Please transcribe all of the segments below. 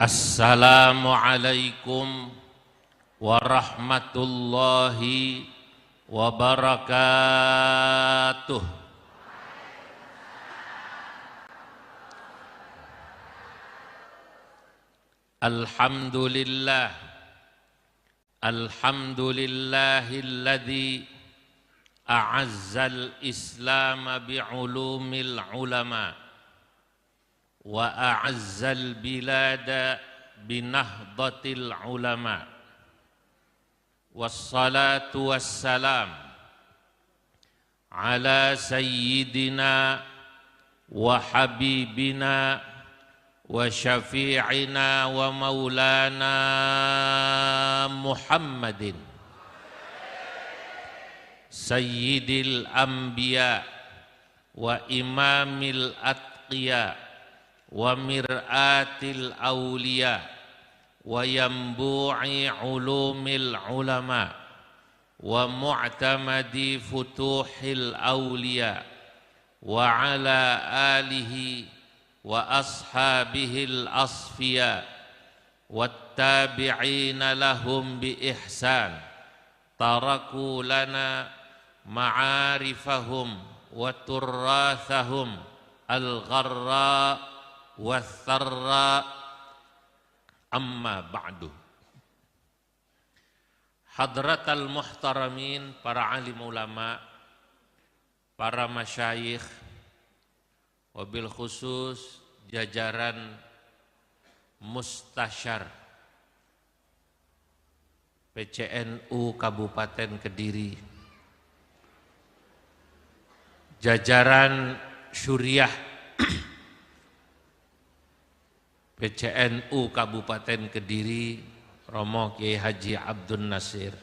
Assalamualaikum warahmatullahi wabarakatuh. Alhamdulillah, alhamdulillahilladzi a'azzal islam bi'ulumil ulama wa a'azzal bilada binahdatil ulama. Wassalatu wassalam ala sayyidina wa habibina wa syafi'ina wa maulana Muhammadin sayyidil anbiya wa imamil atqiya wa mir'atil awliya wa yambu'i ulumil ulama wa mu'tamadi futuhil awliya wa ala alihi wa ashabihil asfiya wattabi'ina lahum bi ihsan taraku lana ma'arifahum wa turrathahum al-gharra wa-tharra. Amma ba'du. Hadratal muhtaramin, para alim ulama, para masyayikh, wabil khusus jajaran mustasyar PCNU Kabupaten Kediri, jajaran syuriah PCNU Kabupaten Kediri, Romo Kiai Haji Abdun Nasir,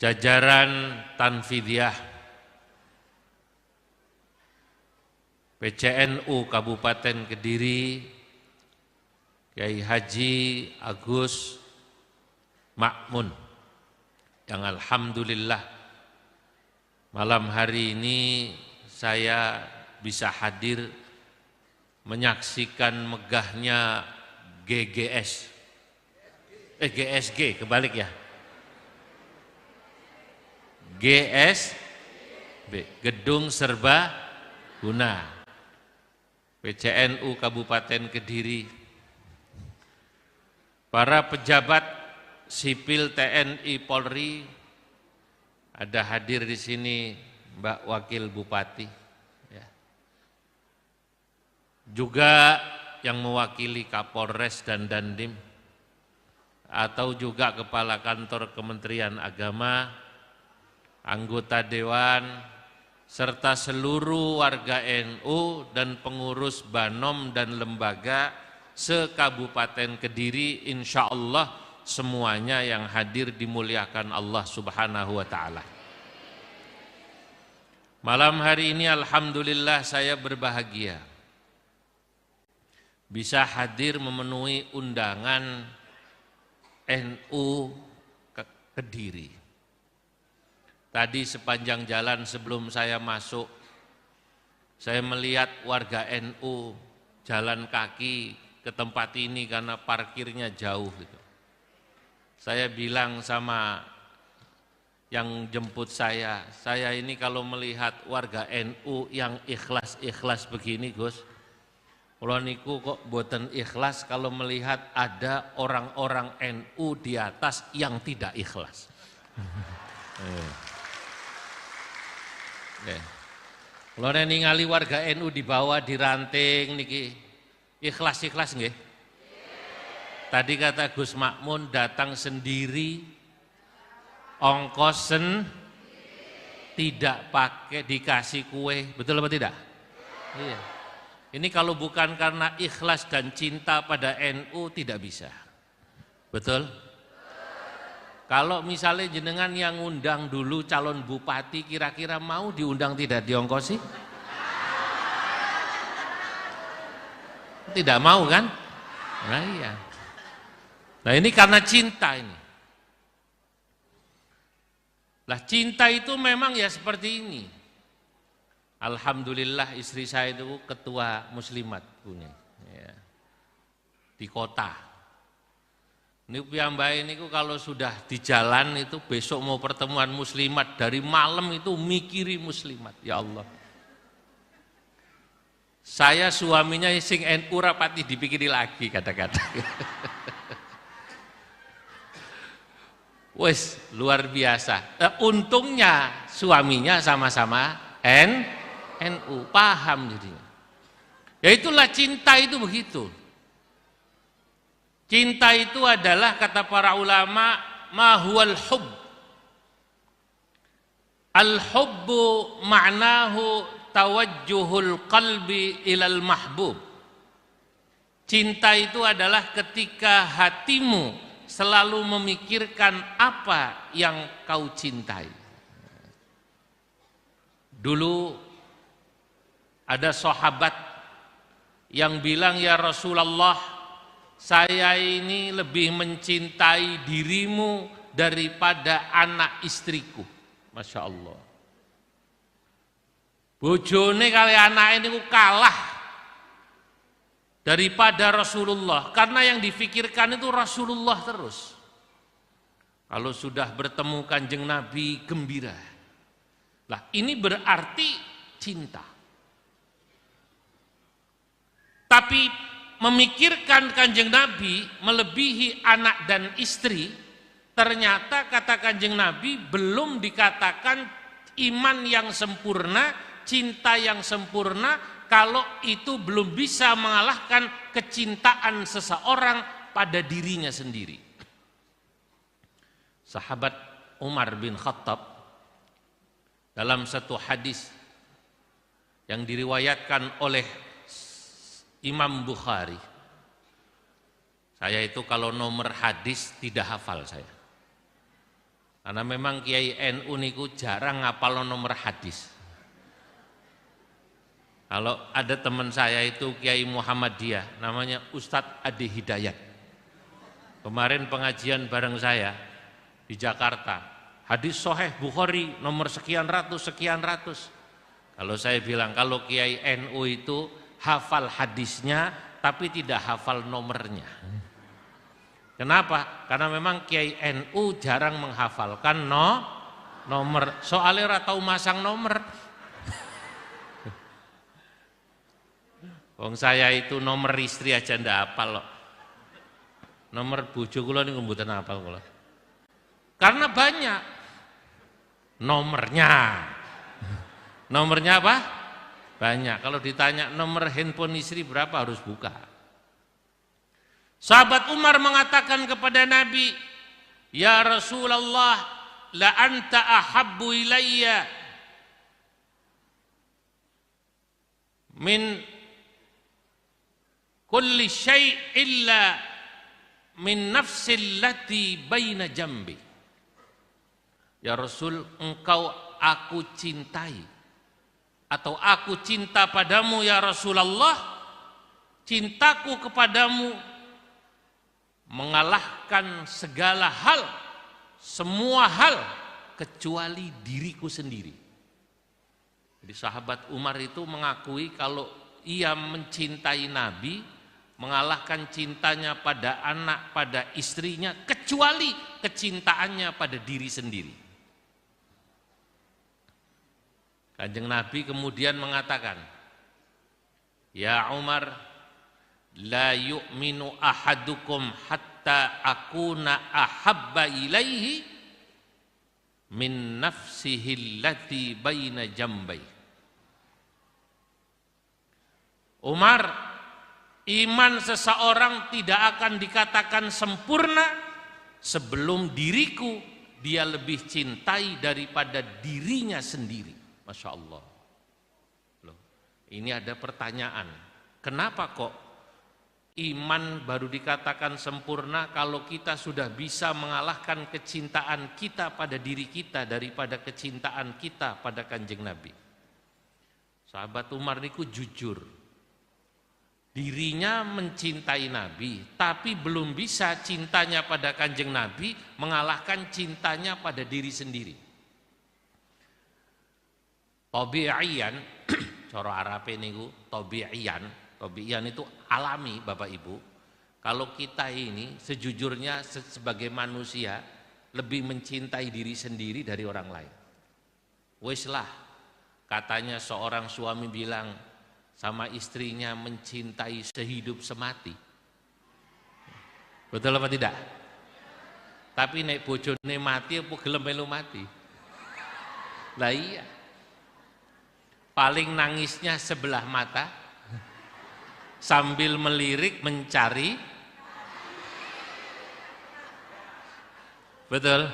jajaran Tanfidiyah PCNU Kabupaten Kediri, Kiai Haji Agus Makmun, yang alhamdulillah malam hari ini saya bisa hadir menyaksikan megahnya GSG, kebalik ya, GSB, Gedung Serba Guna PCNU Kabupaten Kediri. Para pejabat sipil TNI Polri, ada hadir di sini Mbak Wakil Bupati, ya. Juga yang mewakili Kapolres dan Dandim, atau juga Kepala Kantor Kementerian Agama, anggota Dewan, serta seluruh warga NU dan pengurus Banom dan lembaga se-Kabupaten Kediri, insya Allah semuanya yang hadir dimuliakan Allah Subhanahu wa Ta'ala. Malam hari ini alhamdulillah saya berbahagia bisa hadir memenuhi undangan NU Kediri. Tadi sepanjang jalan sebelum saya masuk, saya melihat warga NU jalan kaki ke tempat ini karena parkirnya jauh gitu. Saya bilang sama yang jemput saya ini kalau melihat warga NU yang ikhlas-ikhlas begini, Gus, kalau niku kok boten ikhlas kalau melihat ada orang-orang NU di atas yang tidak ikhlas. Kalau ningali warga NU di bawah diranting niki ikhlas-ikhlas nggih? Tadi kata Gus Makmun datang sendiri, ongkosen, tidak pakai dikasih kue, betul apa tidak? Iya. Ini kalau bukan karena ikhlas dan cinta pada NU tidak bisa. Betul? Kalau misalnya jenengan yang ngundang dulu calon bupati, kira-kira mau diundang tidak diongkosi? Tidak mau kan? Nah iya. Nah ini karena cinta ini. Lah cinta itu memang ya seperti ini. Alhamdulillah istri saya itu ketua muslimat punya. Ya. di kota. Ini piyambake niku kalau sudah di jalan itu besok mau pertemuan muslimat dari malam itu mikiri muslimat. Ya Allah. Saya suaminya sing NU rapati dipikiri lagi kadang-kadang. Wes luar biasa. Untungnya suaminya sama-sama NU, paham jadinya. Ya itulah cinta itu begitu. Cinta itu adalah kata para ulama ma huwal hubb. Al-hubbu ma'nahu tawajjuhul qalbi ilal mahbub. Cinta itu adalah ketika hatimu selalu memikirkan apa yang kau cintai. Dulu ada sahabat yang bilang, ya Rasulullah, saya ini lebih mencintai dirimu daripada anak istriku. Masya Allah. Bojone kali anak ini kalah daripada Rasulullah, karena yang difikirkan itu Rasulullah terus. Kalau sudah bertemu Kanjeng Nabi gembira. Lah ini berarti cinta. Tapi memikirkan Kanjeng Nabi melebihi anak dan istri, ternyata kata Kanjeng Nabi belum dikatakan iman yang sempurna, cinta yang sempurna, kalau itu belum bisa mengalahkan kecintaan seseorang pada dirinya sendiri. Sahabat Umar bin Khattab dalam satu hadis yang diriwayatkan oleh Imam Bukhari. Saya itu kalau nomor hadis tidak hafal saya. Karena memang Kiai NU niku jarang ngapal nomor hadis. Kalau ada teman saya itu Kiai Muhammadiyah, namanya Ustadz Adi Hidayat. Kemarin pengajian bareng saya di Jakarta. Hadis Sahih Bukhari nomor sekian ratus. Kalau saya bilang, kalau Kiai NU itu hafal hadisnya tapi tidak hafal nomornya. Kenapa? Karena memang Kiai NU jarang menghafalkan nomor. Soalnya ora tau masang nomor. Wong saya itu nomor istri aja ndak hafal loh. Nomor bojo kula niku mboten hafal kula. Karena banyak nomornya. Nomornya apa? Banyak. Kalau ditanya nomor handphone istri berapa harus buka. Sahabat Umar mengatakan kepada Nabi, ya Rasulullah, la anta ahabbu ilayya min kulli syai' illa min nafsil lati baina jambi. Ya Rasul, engkau aku cintai, atau aku cinta padamu ya Rasulullah, cintaku kepadamu mengalahkan segala hal, semua hal kecuali diriku sendiri. Jadi sahabat Umar itu mengakui kalau ia mencintai Nabi, mengalahkan cintanya pada anak, pada istrinya, kecuali kecintaannya pada diri sendiri. Kanjeng Nabi kemudian mengatakan, ya Umar, la yu'minu ahadukum hatta akuna ahabba ilaihi min nafsihi allati baina jambai. Umar, iman seseorang tidak akan dikatakan sempurna sebelum diriku dia lebih cintai daripada dirinya sendiri. Masya Allah. Loh, ini ada pertanyaan, kenapa kok iman baru dikatakan sempurna kalau kita sudah bisa mengalahkan kecintaan kita pada diri kita daripada kecintaan kita pada Kanjeng Nabi? Sahabat Umar niku jujur, dirinya mencintai Nabi, tapi belum bisa cintanya pada Kanjeng Nabi mengalahkan cintanya pada diri sendiri. Tabi'iyan, cara Arabe niku tabi'iyan itu alami Bapak Ibu. Kalau kita ini sejujurnya sebagai manusia lebih mencintai diri sendiri dari orang lain. Wes lah, katanya seorang suami bilang sama istrinya mencintai sehidup semati. Betul apa tidak? Tapi nek bojone mati apa gelem melu mati? Lah iya. Paling nangisnya sebelah mata sambil melirik mencari. Betul?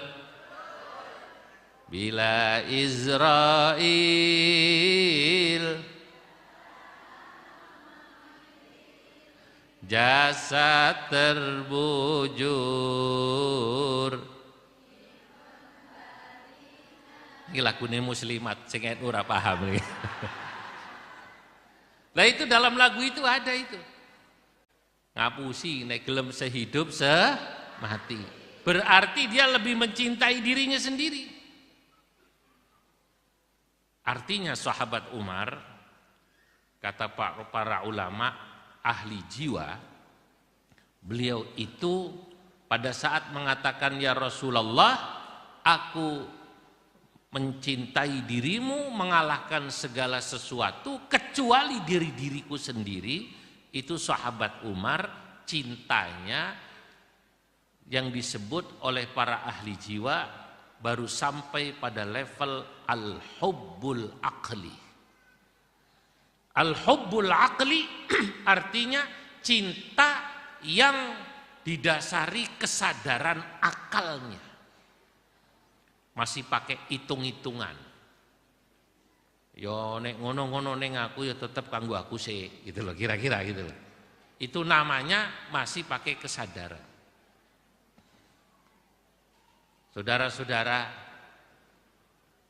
Bila Israel jasad terbujur. Ini lagune muslimat sing NU ora paham iki. Lah itu dalam lagu itu ada itu. Ngapusi nek gelem sehidup semati. Berarti dia lebih mencintai dirinya sendiri. Artinya sahabat Umar, kata para ulama ahli jiwa, beliau itu pada saat mengatakan ya Rasulullah, aku mencintai dirimu mengalahkan segala sesuatu kecuali diriku sendiri. Itu sahabat Umar cintanya yang disebut oleh para ahli jiwa baru sampai pada level al-hubbul aqli. Al-hubbul aqli artinya cinta yang didasari kesadaran akalnya. Masih pakai hitung-hitungan. Yo nek ngono-ngono ning aku ya tetep kanggo aku sih, gitu loh, kira-kira gitu loh. Itu namanya masih pakai kesadaran. Saudara-saudara,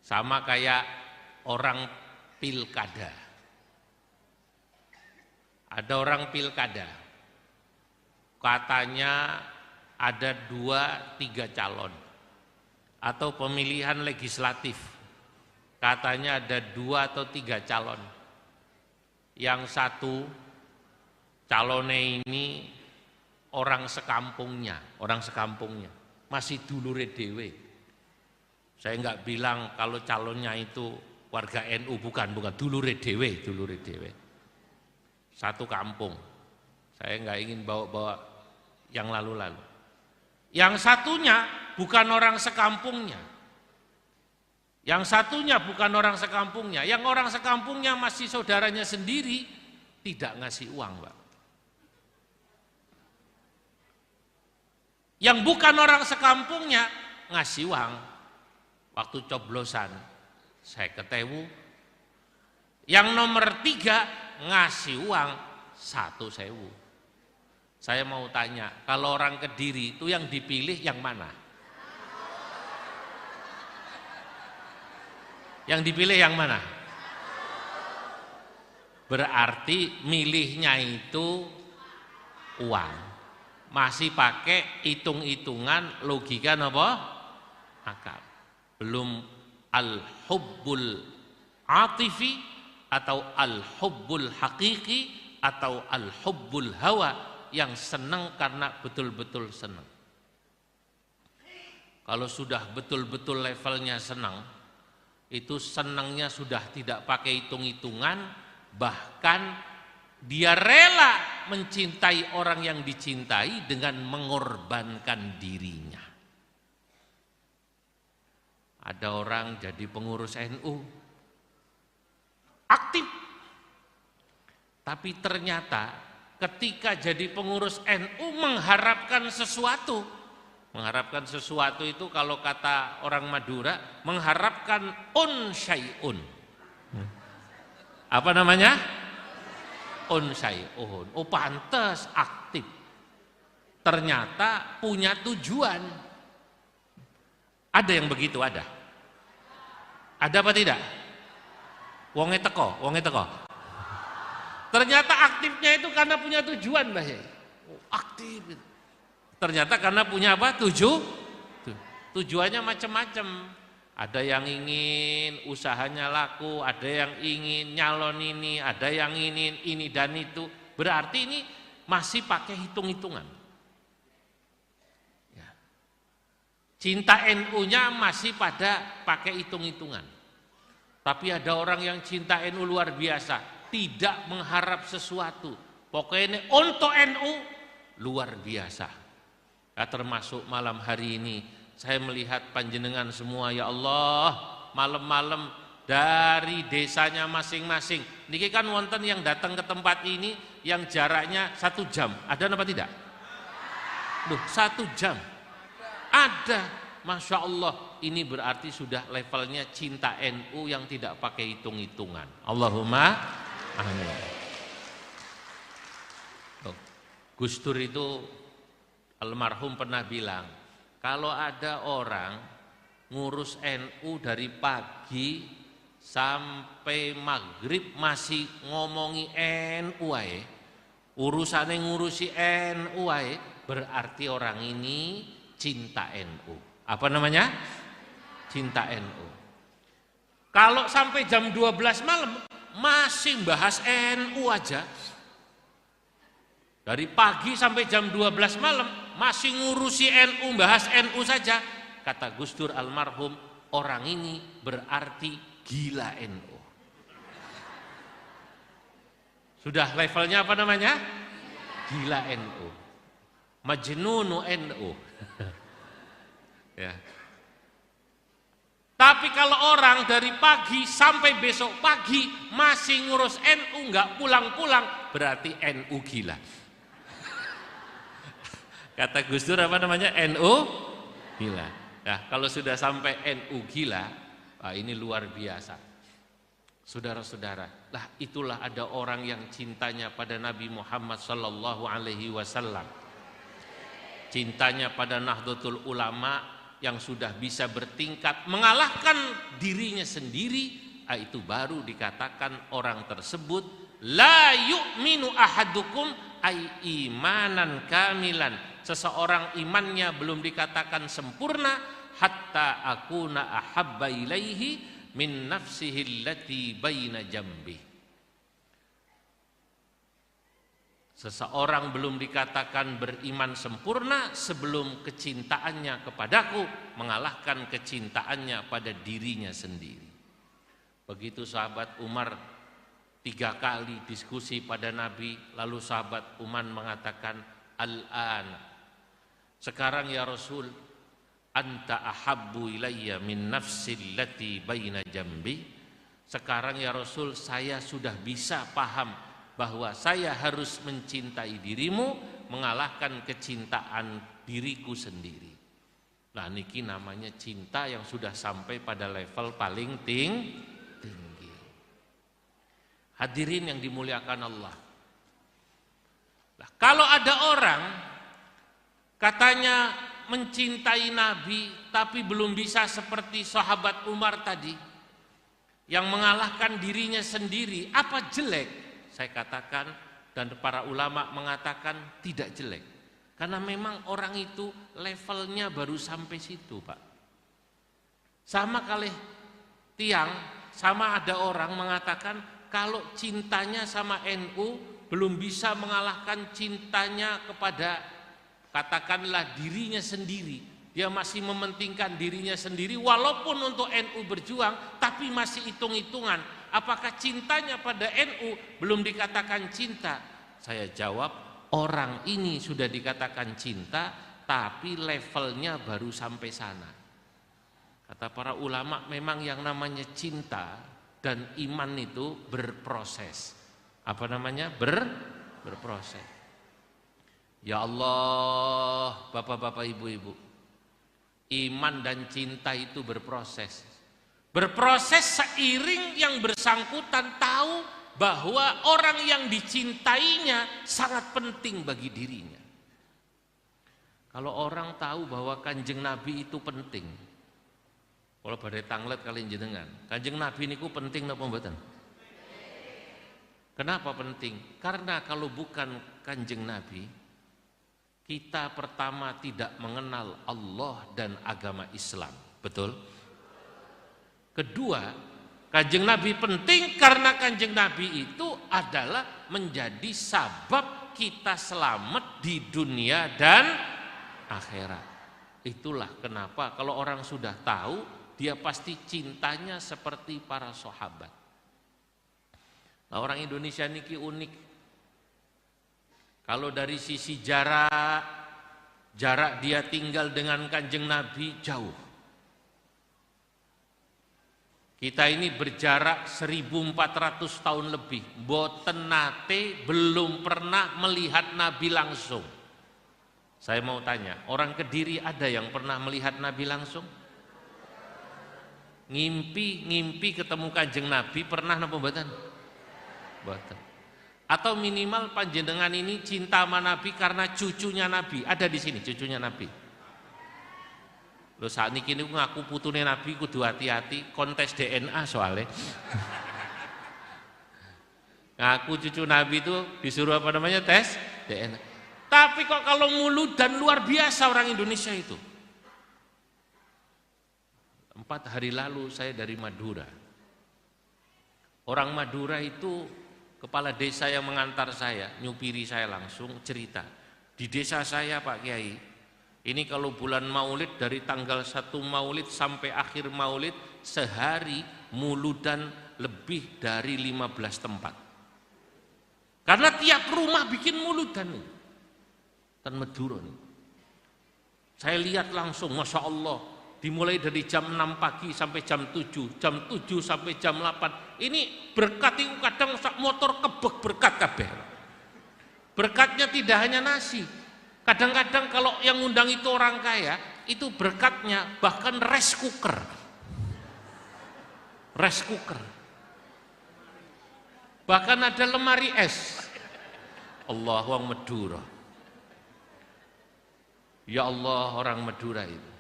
sama kayak orang pilkada. Ada orang pilkada, katanya ada 2-3 calon. Atau pemilihan legislatif, katanya ada 2 atau 3 calon. Yang satu calonnya ini orang sekampungnya, masih dulure dhewe. Saya enggak bilang kalau calonnya itu warga NU, bukan, dulure dhewe. Satu kampung. Saya enggak ingin bawa-bawa yang lalu-lalu. Yang satunya bukan orang sekampungnya. Yang orang sekampungnya masih saudaranya sendiri, tidak ngasih uang, Pak. Yang bukan orang sekampungnya ngasih uang. Waktu coblosan 50.000. Yang nomor 3 ngasih uang 1.000. Saya mau tanya, kalau orang Kediri itu yang dipilih yang mana? Yang dipilih yang mana? Berarti milihnya itu uang. Masih pakai hitung-hitungan logika apa? Akal. Belum al-hubbul atifi atau al-hubbul hakiki atau al-hubbul hawa, yang senang karena betul-betul senang. Kalau sudah betul-betul levelnya senang, itu senangnya sudah tidak pakai hitung-hitungan, bahkan dia rela mencintai orang yang dicintai dengan mengorbankan dirinya. Ada orang jadi pengurus NU, aktif, tapi ternyata ketika jadi pengurus NU mengharapkan sesuatu. Mengharapkan sesuatu itu kalau kata orang Madura, mengharapkan syai'un. Apa namanya? Syai'un. Oh pantes aktif. Ternyata punya tujuan. Ada yang begitu, ada. Ada apa tidak? Wonge teko. Ternyata aktifnya itu karena punya tujuan, Mbah Yai. Aktif. Ternyata karena punya apa? Tujuannya macam-macam. Ada yang ingin usahanya laku, ada yang ingin nyalon ini, ada yang ingin ini dan itu. Berarti ini masih pakai hitung-hitungan. Ya. Cinta NU-nya masih pakai hitung-hitungan. Tapi ada orang yang cinta NU luar biasa, tidak mengharap sesuatu. Pokoknya untuk NU luar biasa. Ya, termasuk malam hari ini saya melihat panjenengan semua, ya Allah, malam-malam dari desanya masing-masing. Niki kan wonten yang datang ke tempat ini yang jaraknya 1 jam. Ada apa tidak? Loh, 1 jam. Ada. Masya Allah, ini berarti sudah levelnya cinta NU yang tidak pakai hitung-hitungan. Allahumma amin. Gus Dur itu almarhum pernah bilang, kalau ada orang ngurus NU dari pagi sampai maghrib masih ngomongi NU ae, urusannya ngurusi NU ae, berarti orang ini cinta NU. Apa namanya? Cinta NU. Kalau sampai jam 12 malam masih bahas NU aja, dari pagi sampai jam 12 malam masih ngurusi NU, bahas NU saja, kata Gus Dur almarhum, orang ini berarti gila NU. Sudah levelnya apa namanya? Gila NU, majnunu NU. Ya. Tapi kalau orang dari pagi sampai besok pagi masih ngurus NU, nggak pulang-pulang, berarti NU gila. Kata Gus Dur apa namanya? NU gila. Nah, kalau sudah sampai NU gila, ini luar biasa. Saudara-saudara, lah itulah ada orang yang cintanya pada Nabi Muhammad sallallahu alaihi wasallam. Cintanya pada Nahdlatul Ulama yang sudah bisa bertingkat mengalahkan dirinya sendiri, itu baru dikatakan orang tersebut la yu'minu ahadukum ay imanan kamilan. Seseorang imannya belum dikatakan sempurna hatta akuna ahabba ilaihi min nafsihi allati baina jambi. Seseorang belum dikatakan beriman sempurna sebelum kecintaannya kepadaku mengalahkan kecintaannya pada dirinya sendiri. Begitu sahabat Umar 3 kali diskusi pada Nabi, lalu sahabat Umar mengatakan, al-an, sekarang ya Rasul, anta ahabbu ilayya min nafsil lati baina jambi. Sekarang ya Rasul, saya sudah bisa paham bahwa saya harus mencintai dirimu mengalahkan kecintaan diriku sendiri. Nah, niki namanya cinta yang sudah sampai pada level paling tinggi. Hadirin yang dimuliakan Allah. Nah, kalau ada orang katanya mencintai Nabi tapi belum bisa seperti sahabat Umar tadi yang mengalahkan dirinya sendiri, apa jelek? Saya katakan dan para ulama mengatakan tidak jelek. Karena memang orang itu levelnya baru sampai situ, Pak. Sama kali tiang, sama ada orang mengatakan kalau cintanya sama NU belum bisa mengalahkan cintanya kepada katakanlah dirinya sendiri. Dia masih mementingkan dirinya sendiri walaupun untuk NU berjuang, tapi masih hitung-hitungan. Apakah cintanya pada NU belum dikatakan cinta? Saya jawab, orang ini sudah dikatakan cinta, tapi levelnya baru sampai sana. Kata para ulama, memang yang namanya cinta dan iman itu berproses. Apa namanya? Berproses. Ya Allah, bapak-bapak, ibu-ibu, iman dan cinta itu berproses. Berproses seiring yang bersangkutan tahu bahwa orang yang dicintainya sangat penting bagi dirinya. Kalau orang tahu bahwa Kanjeng Nabi itu penting, kalau badai tanglet kalian jenengan, Kanjeng Nabi niku penting napa mboten? Kenapa penting? Karena kalau bukan Kanjeng Nabi, kita pertama tidak mengenal Allah dan agama Islam. Betul? Kedua, Kanjeng Nabi penting karena Kanjeng Nabi itu adalah menjadi sabab kita selamat di dunia dan akhirat. Itulah kenapa kalau orang sudah tahu, dia pasti cintanya seperti para sahabat. Nah, orang Indonesia niki unik. Kalau dari sisi jarak dia tinggal dengan Kanjeng Nabi jauh. Kita ini berjarak 1400 tahun lebih, mboten nate belum pernah melihat Nabi langsung. Saya mau tanya, orang Kediri ada yang pernah melihat Nabi langsung? Ngimpi ketemu Kanjeng Nabi pernah napa mboten? Mboten. Atau minimal panjenengan ini cinta sama Nabi karena cucunya Nabi. Ada di sini cucunya Nabi. Loh saat ini ngaku putune Nabi kudu hati-hati, kontes DNA soalnya. Ngaku cucu Nabi itu disuruh apa namanya tes DNA. Tapi kok kalau mulut dan luar biasa orang Indonesia itu. 4 hari lalu saya dari Madura. Orang Madura itu kepala desa yang mengantar saya, nyupiri saya langsung cerita. Di desa saya Pak Kiai, ini kalau bulan Maulid dari tanggal 1 Maulid sampai akhir Maulid sehari muludan lebih dari 15 tempat. Karena tiap rumah bikin muludan. Dan Madura. Saya lihat langsung, Masya Allah, dimulai dari jam 6 pagi sampai jam 7, jam 7 sampai jam 8. Ini berkat itu kadang motor kebek berkat kabeh. Berkatnya tidak hanya nasi. Kadang-kadang kalau yang undang itu orang kaya, itu berkatnya bahkan rice cooker. Rice cooker. Bahkan ada lemari es. Allah, orang Madura. Ya Allah, orang Madura itu.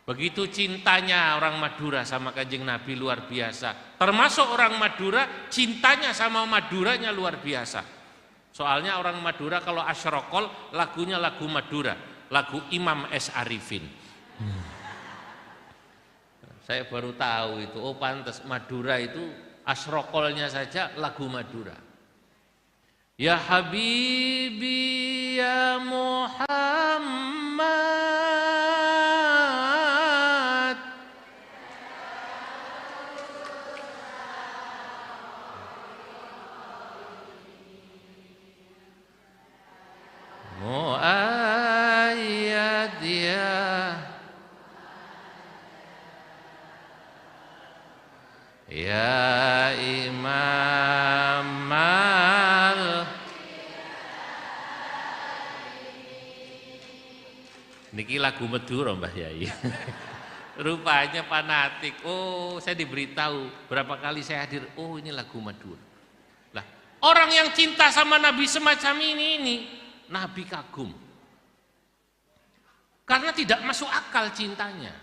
Begitu cintanya orang Madura sama Kanjeng Nabi luar biasa. Termasuk orang Madura, cintanya sama Maduranya luar biasa. Soalnya orang Madura kalau asyrokol lagunya lagu Madura, lagu Imam S. Arifin. Saya baru tahu itu, oh pantas Madura itu asrokolnya saja lagu Madura. Ya Habibi ya Muhammad, muayyad ya Imam niki lagu Madura Mbah Yai. Rupanya fanatik. Oh, saya diberitahu berapa kali saya hadir. Oh, ini lagu Madura. Lah, orang yang cinta sama Nabi semacam ini Nabi kagum. Karena tidak masuk akal cintanya.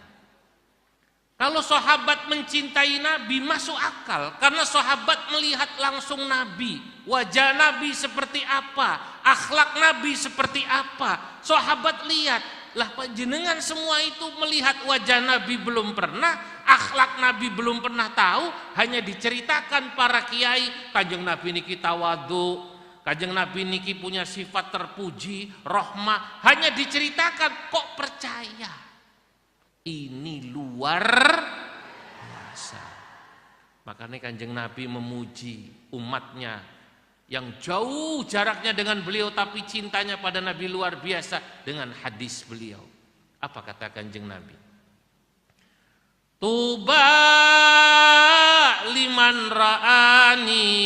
Kalau sahabat mencintai Nabi masuk akal. Karena sahabat melihat langsung Nabi. Wajah Nabi seperti apa. Akhlak Nabi seperti apa. Sahabat lihat. Lah panjenengan semua itu melihat wajah Nabi belum pernah. Akhlak Nabi belum pernah tahu. Hanya diceritakan para kiai. Kanjeng Nabi niki tawadhu. Kanjeng Nabi niki punya sifat terpuji. Rahmah. Hanya diceritakan kok percaya. Ini luar biasa. Makanya Kanjeng Nabi memuji umatnya yang jauh jaraknya dengan beliau tapi cintanya pada Nabi luar biasa dengan hadis beliau. Apa kata Kanjeng Nabi? Tuba liman ra'ani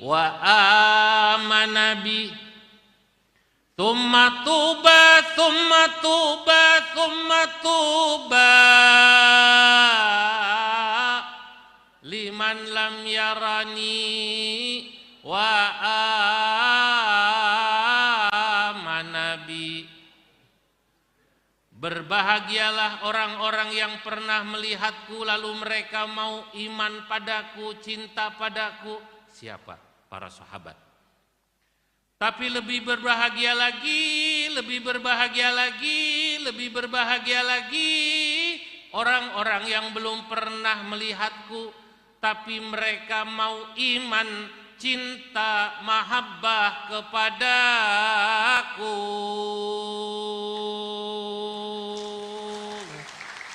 wa amanabi. Thumma tuba, thumma tuba, thumma tuba liman lam yarani wa amanabi. Berbahagialah orang-orang yang pernah melihatku lalu mereka mau iman padaku, cinta padaku. Siapa? Para sahabat. Tapi lebih berbahagia lagi, lebih berbahagia lagi, lebih berbahagia lagi orang-orang yang belum pernah melihatku tapi mereka mau iman cinta mahabbah kepadaku.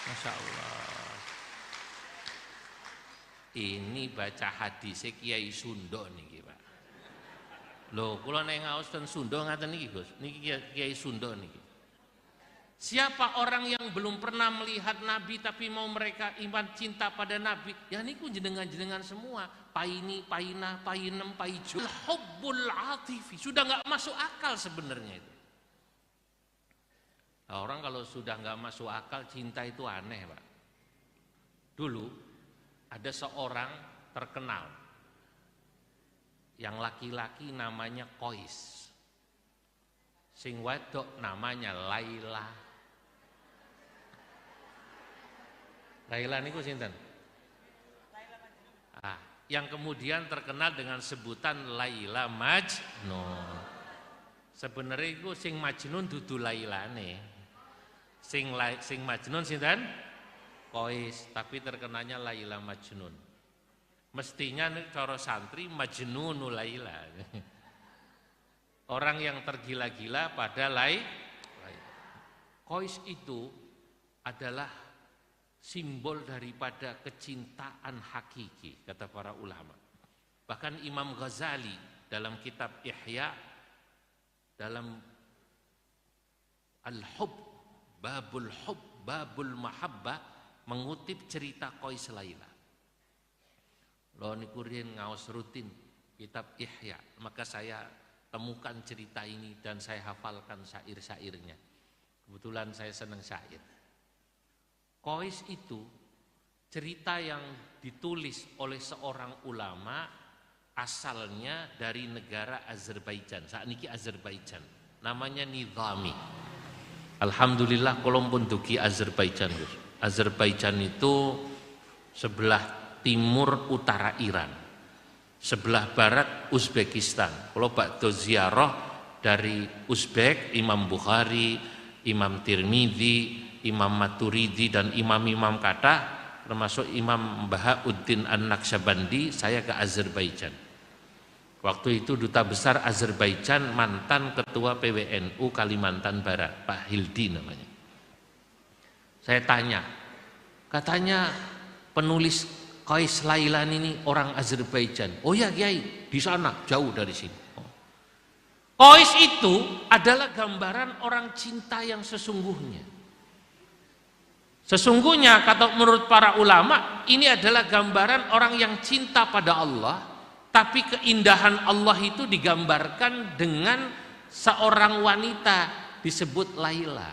Masya Allah. Ini baca hadis Kiai Sundo niki, Pak. Loh, kula nek ngaos ten Sundo ngaten niki, Gus. Niki Kiai Sundo niki. Siapa orang yang belum pernah melihat Nabi tapi mau mereka iman cinta pada Nabi? Ya niku jenengan-jenengan semua. Paini, paina, painem, paijo. Hubbul atifi. Sudah nggak masuk akal sebenarnya itu. Nah, orang kalau sudah nggak masuk akal, cinta itu aneh, Pak. Dulu ada seorang terkenal yang laki-laki namanya Qais. Sing wedok namanya Laila. Laila niku sinten? Yang kemudian terkenal dengan sebutan Laila Majnun. Sebenarnya itu sing Majnun dudu Lailane. Sing Majnun sinten? Qais, tapi terkenalnya Laila Majnun. Mestinya nih cara santri Majnunul Laila. Orang yang tergila-gila pada Laila. Qais itu adalah simbol daripada kecintaan hakiki, kata para ulama. Bahkan Imam Ghazali dalam kitab Ihya, dalam Al-Hub, Babul Mahabbah, mengutip cerita Qais Laila. Lo niku riyen ngaos rutin kitab Ihya, maka saya temukan cerita ini dan saya hafalkan syair-syairnya. Kebetulan saya senang syair. Qais itu cerita yang ditulis oleh seorang ulama asalnya dari negara Azerbaijan. Saat ini Azerbaijan, namanya Nizami. Alhamdulillah kolom pun dugi Azerbaijan. Azerbaijan itu sebelah timur utara Iran, sebelah barat Uzbekistan. Kalau bakdo ziarah dari Uzbek, Imam Bukhari, Imam Tirmidzi, Imam Maturidi dan imam-imam kata, termasuk Imam Bahauddin An-Naqsyabandi, saya ke Azerbaijan. Waktu itu duta besar Azerbaijan mantan ketua PWNU Kalimantan Barat, Pak Hildi namanya. Saya tanya, katanya penulis Qais Lailan ini orang Azerbaijan. Oh ya Kiai, di sana jauh dari sini. Qais itu adalah gambaran orang cinta yang sesungguhnya. Sesungguhnya kata menurut para ulama, ini adalah gambaran orang yang cinta pada Allah, tapi keindahan Allah itu digambarkan dengan seorang wanita disebut Laila.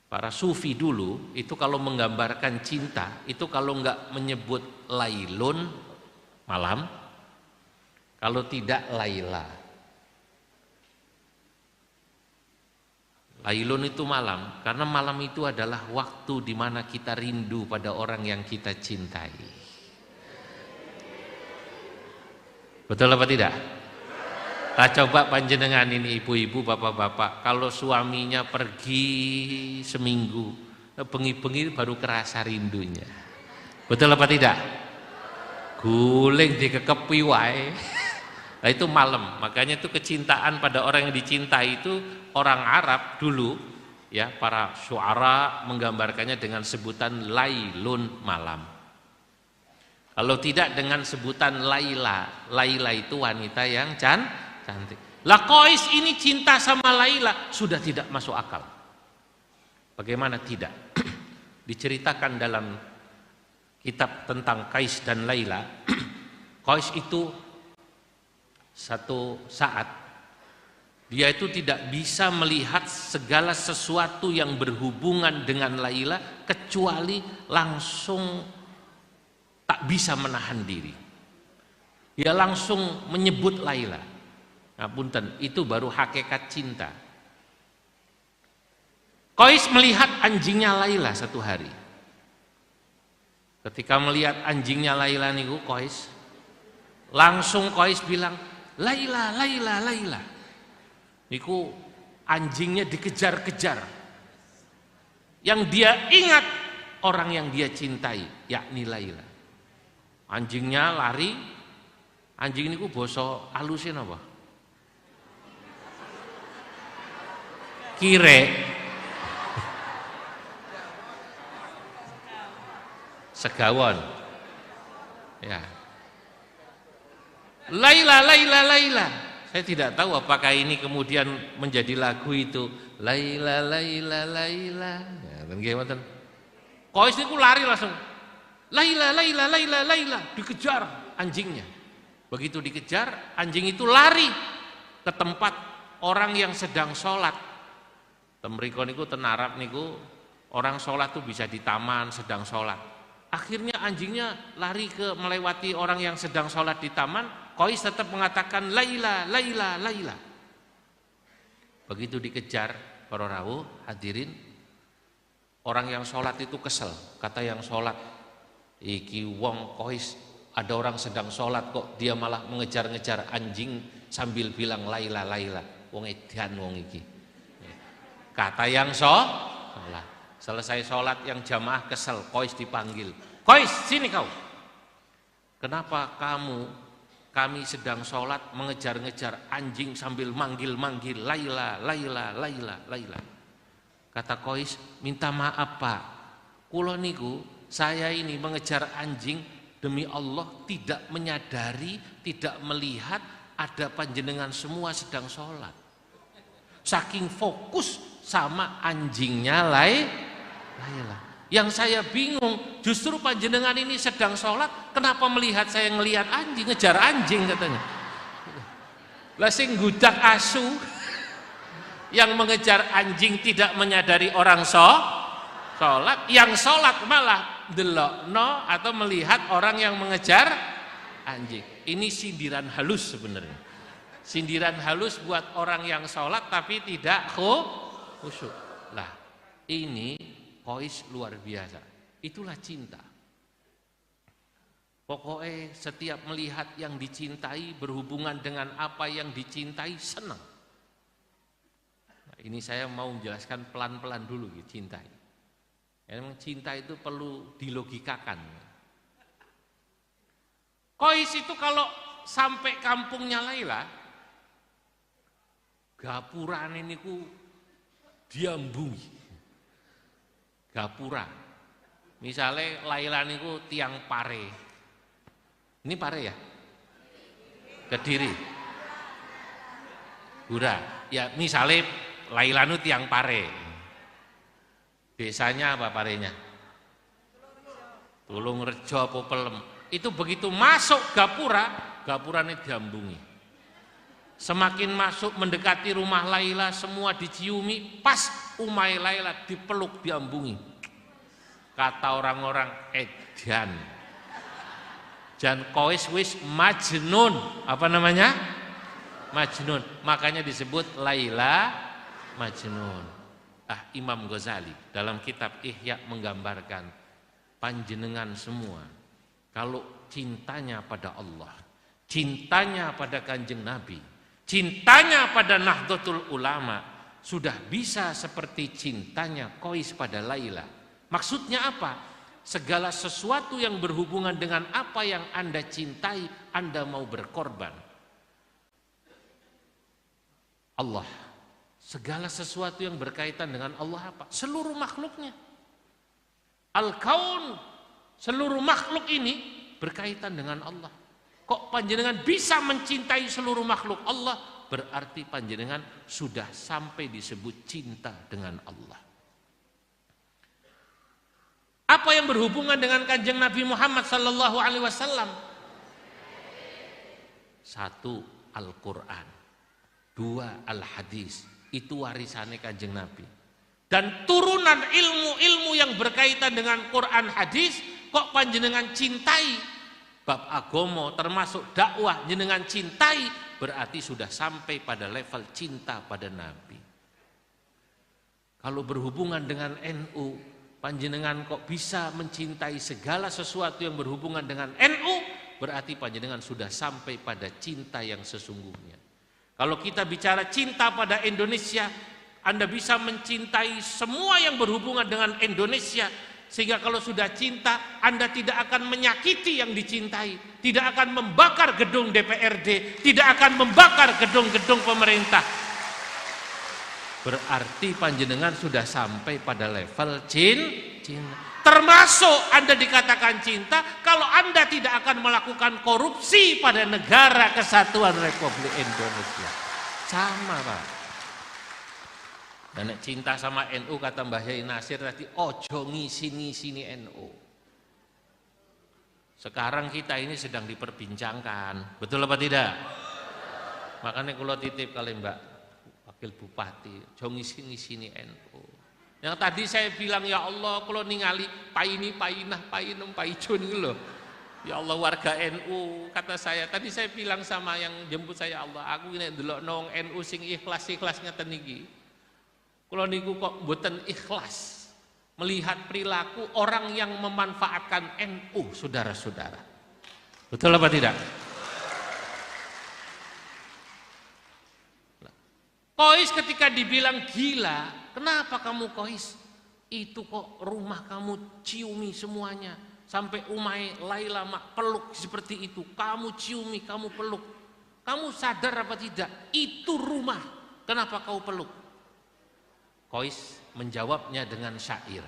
Para sufi dulu itu kalau menggambarkan cinta, itu kalau enggak menyebut Lailun malam, kalau tidak Laila. Lailun itu malam, karena malam itu adalah waktu di mana kita rindu pada orang yang kita cintai. Betul apa tidak? Nah, coba panjenengan ini ibu-ibu, bapak-bapak, kalau suaminya pergi seminggu, bengi-bengi baru kerasa rindunya. Betul apa tidak? Guling dikekepi wae. Nah itu malam, makanya itu kecintaan pada orang yang dicintai itu orang Arab dulu ya, para syuara menggambarkannya dengan sebutan Lailun malam. Kalau tidak dengan sebutan Laila. Laila itu wanita yang cantik. Lah Qais ini cinta sama Laila sudah tidak masuk akal. Bagaimana tidak? Diceritakan dalam kitab tentang Qais dan Laila. Qais itu satu saat dia itu tidak bisa melihat segala sesuatu yang berhubungan dengan Laila kecuali langsung tak bisa menahan diri. Dia langsung menyebut Laila. Nah, punten, itu baru hakikat cinta. Qais melihat anjingnya Laila satu hari. Ketika melihat anjingnya Laila niku Qais, langsung Qais bilang, Laila, Laila, Laila. Niku anjingnya dikejar-kejar. Yang dia ingat orang yang dia cintai, yakni Laila. Anjingnya lari, Anjing niku basa alusin apa? Kirek. Segawon. Ya. Laila, Laila, Laila. Saya tidak tahu apakah ini kemudian menjadi lagu itu. Laila, Laila, Laila. Ya, gimana? Qais niku lari langsung. Laila, Laila, Laila, Laila. Dikejar anjingnya. Begitu dikejar, anjing itu lari ke tempat orang yang sedang sholat. Temriko niku ten Arab niku orang sholat tuh bisa di taman sedang sholat. Akhirnya anjingnya lari ke melewati orang yang sedang sholat di taman. Qais tetap mengatakan Laila, Laila, Laila. Begitu dikejar para rawuh hadirin, orang yang sholat itu kesel. Kata yang sholat, iki wong Qais, ada orang sedang sholat kok dia malah mengejar-ngejar anjing sambil bilang Laila, Laila. Wong edan wong iki. Kata yang sholat. Selesai sholat yang jamaah kesel, Qais dipanggil. Qais, sini kau. Kenapa kami sedang sholat mengejar-ngejar anjing sambil manggil-manggil Laila, Laila, Laila, Laila. Kata Qais, minta maaf Pak. Kula niku saya ini mengejar anjing demi Allah tidak menyadari, tidak melihat ada panjenengan semua sedang sholat. Saking fokus sama anjingnya Laila. Yang saya bingung, justru panjenengan ini sedang sholat, kenapa melihat saya ngelihat anjing, ngejar anjing katanya. Lah sing gudak asu yang mengejar anjing tidak menyadari orang sholat, yang sholat malah delokno atau melihat orang yang mengejar anjing. Ini sindiran halus sebenarnya. Sindiran halus buat orang yang sholat tapi tidak khusyuk. Lah ini Qais luar biasa. Itulah cinta. Pokoknya setiap melihat yang dicintai berhubungan dengan apa yang dicintai senang. Nah, ini saya mau menjelaskan pelan-pelan dulu gitu, cintai. Memang cinta itu perlu dilogikakan. Qais itu kalau sampai kampungnya Laila, gapurane niku diambungi. Gapura. Misalnya Laila niku tiang pare. Ini pare ya? Kediri. Gura. Ya, misalnya Laila niku tiang pare. Desanya apa parenya? Tulungrejo apa Pelem. Itu begitu masuk gapura, gapurane diambungi. Semakin masuk mendekati rumah Laila semua diciumi, pas umai Laila dipeluk diambungi. Kata orang-orang edan. Jan Qais wis majnun. Apa namanya? Majnun. Makanya disebut Laila Majnun. Imam Ghazali dalam kitab Ihya menggambarkan panjenengan semua kalau cintanya pada Allah, cintanya pada Kanjeng Nabi, cintanya pada Nahdlatul Ulama sudah bisa seperti cintanya Qais pada Laila. Maksudnya apa? Segala sesuatu yang berhubungan dengan apa yang Anda cintai, Anda mau berkorban. Allah. Segala sesuatu yang berkaitan dengan Allah apa? Seluruh makhluknya. Al-Kaun, seluruh makhluk ini berkaitan dengan Allah. Kok panjenengan bisa mencintai seluruh makhluk Allah? Berarti panjenengan sudah sampai disebut cinta dengan Allah. Apa yang berhubungan dengan Kanjeng Nabi Muhammad sallallahu alaihi wasallam? Satu, Al-Quran. Dua, Al-Hadis. Itu warisannya Kanjeng Nabi. Dan turunan ilmu-ilmu yang berkaitan dengan Quran hadis kok panjenengan cintai. Bab agomo termasuk dakwah jenengan cintai, berarti sudah sampai pada level cinta pada Nabi. Kalau berhubungan dengan NU, panjenengan kok bisa mencintai segala sesuatu yang berhubungan dengan NU, berarti panjenengan sudah sampai pada cinta yang sesungguhnya. Kalau kita bicara cinta pada Indonesia, Anda bisa mencintai semua yang berhubungan dengan Indonesia Sehingga kalau sudah cinta, Anda tidak akan menyakiti yang dicintai, tidak akan membakar gedung DPRD, tidak akan membakar gedung-gedung pemerintah. Berarti panjenengan sudah sampai pada level cinta. Termasuk Anda dikatakan cinta kalau Anda tidak akan melakukan korupsi pada negara kesatuan Republik Indonesia. Sama, Pak. Dan cinta sama NU kata Mbah Yai Nasir tadi, ojo ngisi-ngisi NU. Sekarang kita ini sedang diperbincangkan, betul apa tidak? Makanya kalau titip kali Mbak Wakil Bupati, ojo ngisi-ngisi NU. Yang tadi saya bilang, ya Allah kalau ningali paini painah painem paicun loh. Ya Allah warga NU, kata saya. Tadi saya bilang sama yang jemput saya, Allah aku ini delok nong NU sing ikhlas-ikhlas ngeten niki. Kalau niku kok mboten ikhlas melihat perilaku orang yang memanfaatkan NU, saudara-saudara. Betul apa tidak? Kois ketika dibilang gila, kenapa kamu Kois? Itu kok rumah kamu ciumi semuanya. Sampai Umay Laila mak peluk seperti itu. Kamu ciumi, kamu peluk. Kamu sadar apa tidak? Itu rumah. Kenapa kau peluk? Kois menjawabnya dengan syair.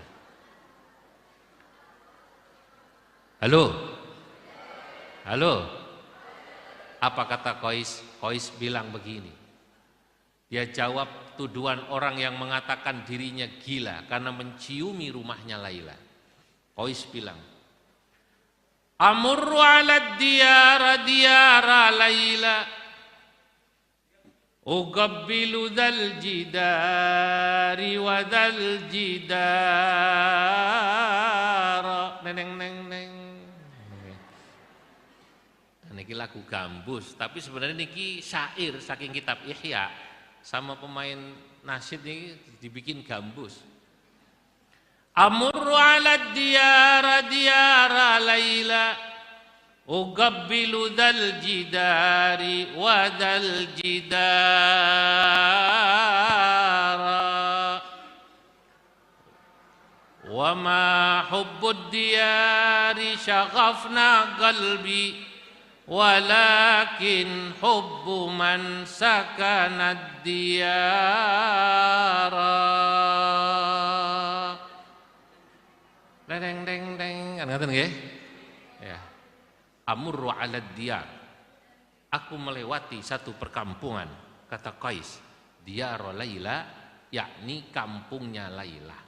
Halo? Halo? Apa kata Kois? Kois bilang begini. Dia jawab tuduhan orang yang mengatakan dirinya gila karena menciumi rumahnya Laila. Kois bilang, Amurru ala diyara Laila, Uqabbilu dal jidari wa dal jidara. Neng. Niki lagu gambus, tapi sebenarnya niki syair saking kitab Ihya. Sama pemain nasyid ini dibikin gambus. Amurru ala diyara Laila, Uqabbilu dal jidari wa dal jidara, wa ma hubbud diyari syaghafna qalbi, walakin hubbu man sakanad diyara. Deng kan ngaten nggih? Ya. Amurru 'ala diyar. Aku melewati satu perkampungan, kata Qais. Diyar Laila, yakni kampungnya Laila.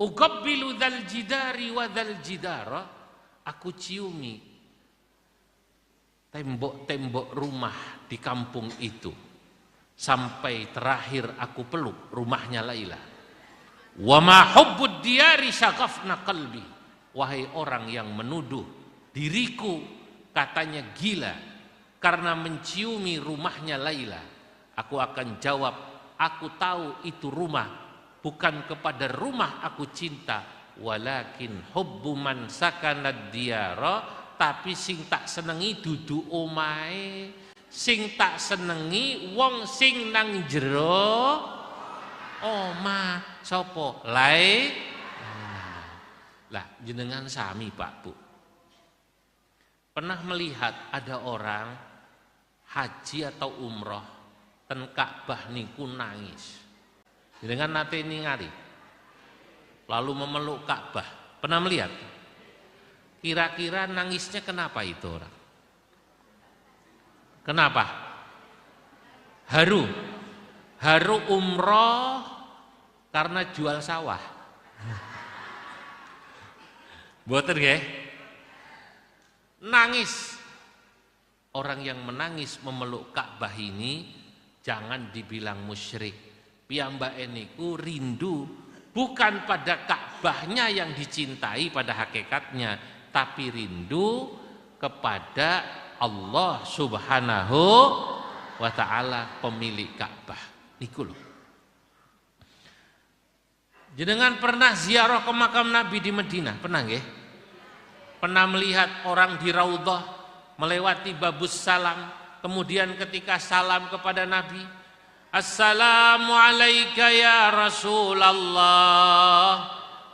Uqabbilu dzal jidari wa dzal jidara. Aku ciumi tembok-tembok rumah di kampung itu sampai terakhir aku peluk rumahnya Laila. Wa ma hubbud diyari syaghafna qalbi. Wahai orang yang menuduh diriku katanya gila karena menciumi rumahnya Laila, aku akan jawab, aku tahu itu rumah bukan kepada rumah aku cinta, walakin hubbu man sakanad diyara, tapi sing tak senengi dudu omahe, sing tak senengi wong sing nang jero omah. Sapa? Lae. Lah jenengan sami Pak Bu. Pernah melihat ada orang haji atau umroh ten Ka'bah niku nangis. Jenengan nate ningali lalu memeluk Ka'bah. Pernah melihat? Kira-kira nangisnya kenapa itu orang? Kenapa? Haru umroh karena jual sawah. Boten nggih? Nangis. Orang yang menangis memeluk Ka'bah ini jangan dibilang musyrik. Piyambake niku rindu bukan pada Ka'bahnya yang dicintai pada hakikatnya, tapi rindu kepada Allah Subhanahu wa ta'ala, pemilik Ka'bah. Niku lho. Jenengan pernah ziarah ke makam Nabi di Madinah? Pernah nggih? Pernah melihat orang di Raudhah melewati babus salam, kemudian ketika salam kepada Nabi, Assalamu alayka ya Rasulullah,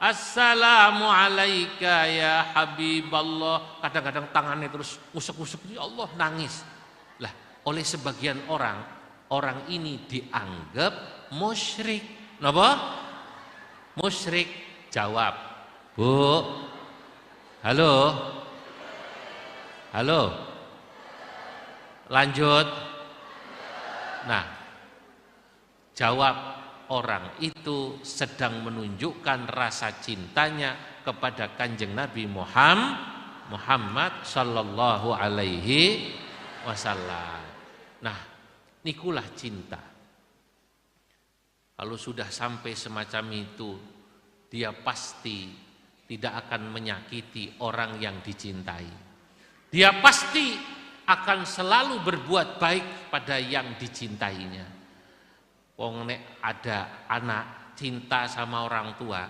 Assalamu alaika ya Habiballah. Kadang-kadang tangannya terus usuk-usuk, ya Allah, nangis. Lah, oleh sebagian orang ini dianggap musyrik. Napa? Musyrik. Jawab, Bu. Halo. Halo. Lanjut. Nah, jawab orang itu sedang menunjukkan rasa cintanya kepada Kanjeng Nabi Muhammad sallallahu alaihi wasallam. Nah, nikulah cinta. Kalau sudah sampai semacam itu, dia pasti tidak akan menyakiti orang yang dicintai. Dia pasti akan selalu berbuat baik pada yang dicintainya. Wong nek ada anak cinta sama orang tua,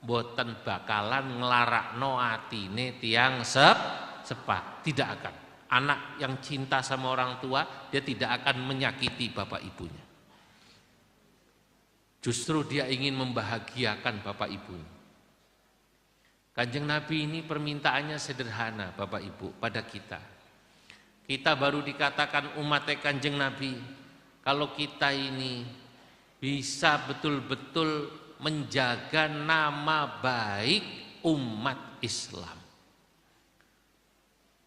boten bakalan nglarakno atine tiyang sepak, tidak akan. Anak yang cinta sama orang tua, dia tidak akan menyakiti bapak ibunya. Justru dia ingin membahagiakan bapak ibunya. Kanjeng Nabi ini permintaannya sederhana Bapak Ibu pada kita. Kita baru dikatakan umat Kanjeng Nabi, kalau kita ini bisa betul-betul menjaga nama baik umat Islam.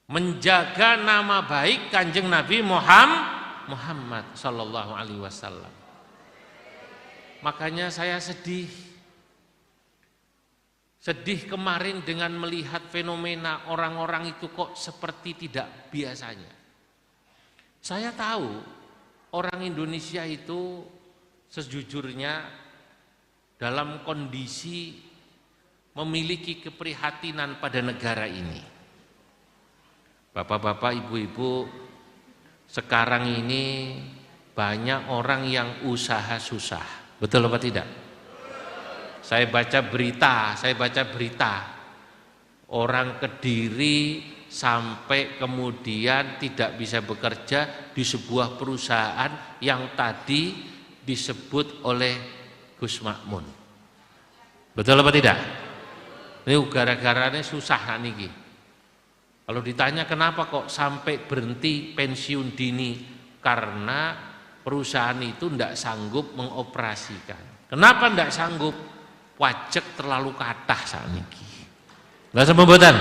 Menjaga nama baik Kanjeng Nabi Muhammad sallallahu alaihi wasallam. Makanya saya sedih kemarin dengan melihat fenomena orang-orang itu kok seperti tidak biasanya. Saya tahu orang Indonesia itu sejujurnya dalam kondisi memiliki keprihatinan pada negara ini. Bapak-bapak, ibu-ibu, sekarang ini banyak orang yang usaha susah. Betul apa tidak? Saya baca berita, orang Kediri sampai kemudian tidak bisa bekerja di sebuah perusahaan yang tadi disebut oleh Gus Makmun. Betul apa tidak? Ini gara-garanya susah niki. Kalau ditanya kenapa kok sampai berhenti pensiun dini, karena perusahaan itu tidak sanggup mengoperasikan. Kenapa tidak sanggup? Pajak terlalu kathah sakniki. Lah semboten.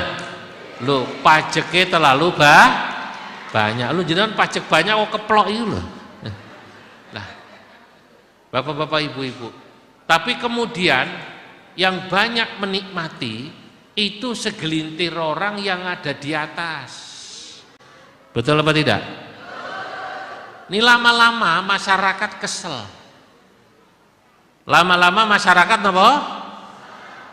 Lho, pajaknya terlalu banyak. Lho jenengan pajak banyak kok keplok itu lho. Nah, Bapak-bapak, Ibu-ibu. Tapi kemudian yang banyak menikmati itu segelintir orang yang ada di atas. Betul apa tidak? Ini lama-lama masyarakat kesel. Lama-lama masyarakat apa?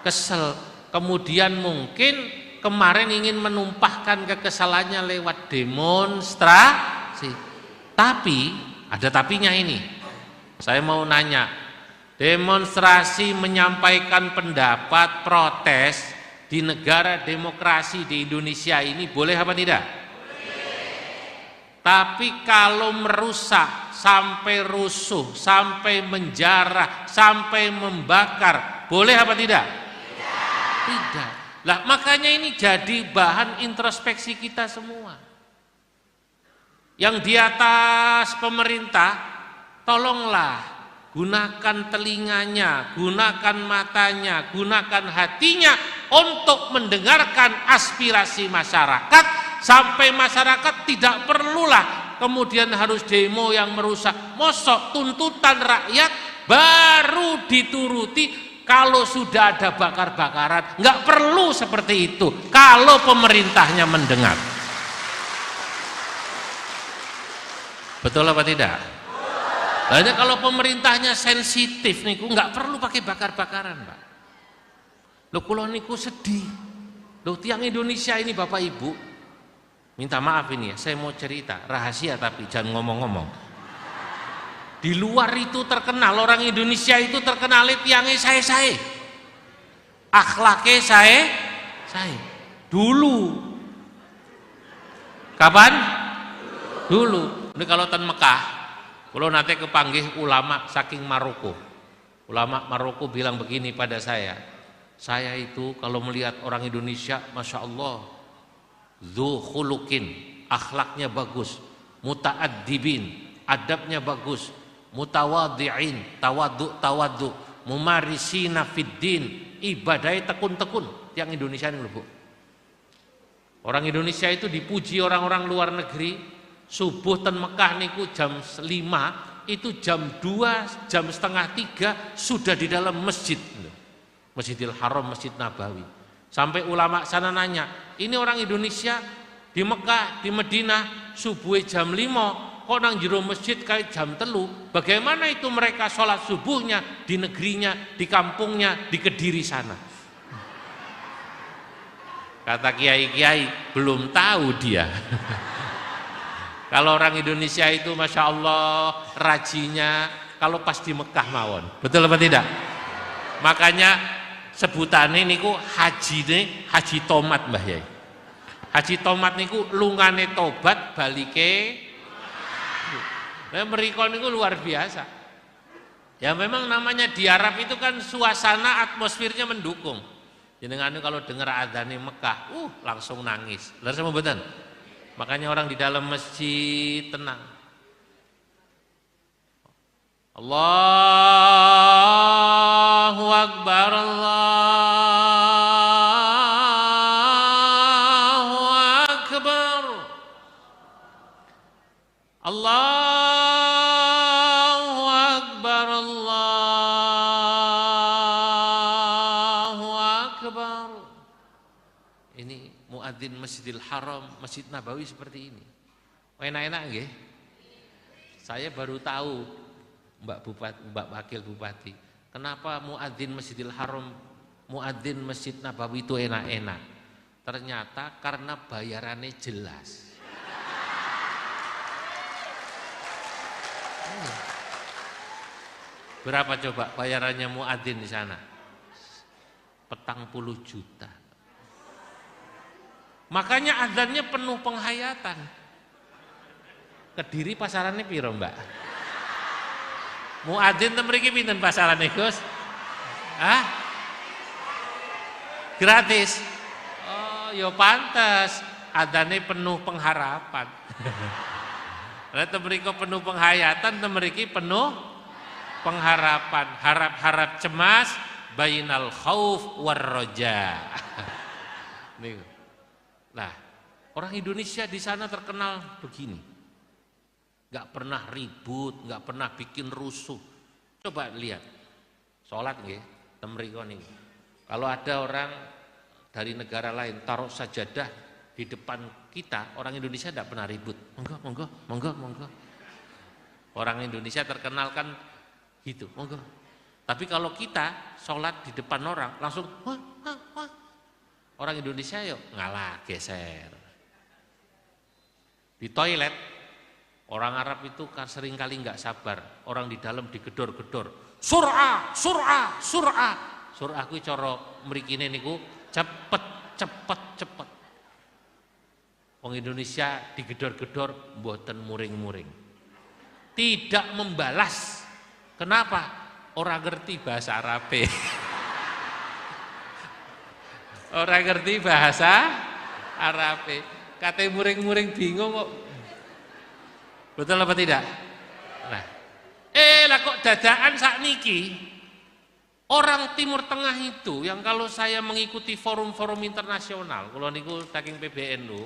Kesel. Kemudian mungkin kemarin ingin menumpahkan kekesalannya lewat demonstrasi. Tapi, ada tapinya ini. Saya mau nanya, demonstrasi menyampaikan pendapat, protes di negara demokrasi di Indonesia ini boleh apa tidak? Tapi kalau merusak, sampai rusuh, sampai menjarah, sampai membakar, boleh apa tidak? Tidak. Lah makanya ini jadi bahan introspeksi kita semua. Yang di atas pemerintah, tolonglah gunakan telinganya, gunakan matanya, gunakan hatinya untuk mendengarkan aspirasi masyarakat. Sampai masyarakat tidak perlulah kemudian harus demo yang merusak. Mosok tuntutan rakyat baru dituruti kalau sudah ada bakar-bakaran. Nggak perlu seperti itu kalau pemerintahnya mendengar. Betul apa tidak? Lainnya kalau pemerintahnya sensitif niku nggak perlu pakai bakar-bakaran, Pak. Lho kula niku sedih. Lho tiang Indonesia ini Bapak Ibu, minta maaf ini ya, saya mau cerita, rahasia tapi jangan ngomong-ngomong. Di luar itu terkenal, orang Indonesia itu terkenal tiangnya saya. Akhlaknya saya. Dulu. Kapan? Dulu. Ini kalau ten Mekah, kalau nanti kepanggih ulama saking Maroko. Ulama Maroko bilang begini pada saya, Saya itu kalau melihat orang Indonesia, Masya Allah, dzu khuluqin, akhlaknya bagus, muta'addibin, adabnya bagus, mutawadhi'in, tawaddu, mumarisina fiddin, ibadahnya tekun-tekun. Yang Indonesia ini Bu. Orang Indonesia itu dipuji orang-orang luar negeri, subuh ten Mekah niku jam 5, itu jam 2, jam setengah 3 sudah di dalam masjid. Masjidil Haram, Masjid Nabawi. Sampai ulama sana nanya, ini orang Indonesia di Mekah, di Madinah, subuh jam 5, kok nang jero masjid kayak jam 3. Bagaimana itu mereka sholat subuhnya di negerinya, di kampungnya, di Kediri sana? Kata kiai-kiai, belum tahu dia. Kalau orang Indonesia itu Masya Allah rajinnya, kalau pas di Mekah mawon. Betul apa tidak? Makanya sebutannya niku haji tomat Mbah Yai. Haji tomat niku lungane tobat balike. Nah, mriko niku luar biasa. Ya memang namanya di Arab itu kan suasana atmosfernya mendukung. Jenengan kalau dengar adzane Mekah, langsung nangis. Lha sama mboten? Makanya orang di dalam masjid tenang. Allahu Akbar, Allahu Akbar, Allahu Akbar, Allahu Akbar. Ini muadzin Masjidil Haram, Masjid Nabawi seperti ini. Enak-enak nggih? Saya baru tahu Mbak Bupati, Mbak Wakil Bupati, kenapa muadzin Masjidil Haram, muadzin Masjid Nabawi itu enak-enak? Ternyata karena bayarannya jelas. Berapa coba bayarannya muadzin di sana? 40 juta. Makanya adzannya penuh penghayatan. Kediri pasarannya piro Mbak? Muadzin ten mriki pinten pasarane Gus? Hah? Gratis. Oh, ya pantes. Adzane penuh pengharapan. Lah ten mriki penuh penghayatan, ten mriki penuh pengharapan. Harap-harap cemas bainal khauf war raja. Nih. Nah, orang Indonesia di sana terkenal begini. Gak pernah ribut, gak pernah bikin rusuh. Coba lihat, sholat nggih, temriko nih. Kalau ada orang dari negara lain taruh sajadah di depan kita, orang Indonesia tidak pernah ribut. Monggo, monggo, monggo, monggo. Orang Indonesia terkenal kan gitu, monggo. Tapi kalau kita sholat di depan orang, langsung wah, wah, wah. Orang Indonesia yuk ngalah geser. Di toilet, orang Arab itu kan seringkali nggak sabar. Orang di dalam digedor-gedor. Sur'ah, sur'ah, sur'ah. Sur'ah kuwi cara mrikine niku cepet, cepet, cepet. Wong Indonesia digedor-gedor mboten muring-muring. Tidak membalas. Kenapa? Orang ngerti bahasa Arab. Orang ngerti bahasa Arab. Kate muring-muring bingung kok. Betul apa tidak? Nah, lah kok dadaan sakniki orang Timur Tengah itu yang kalau saya mengikuti forum-forum internasional, kalau niku saking PBNU,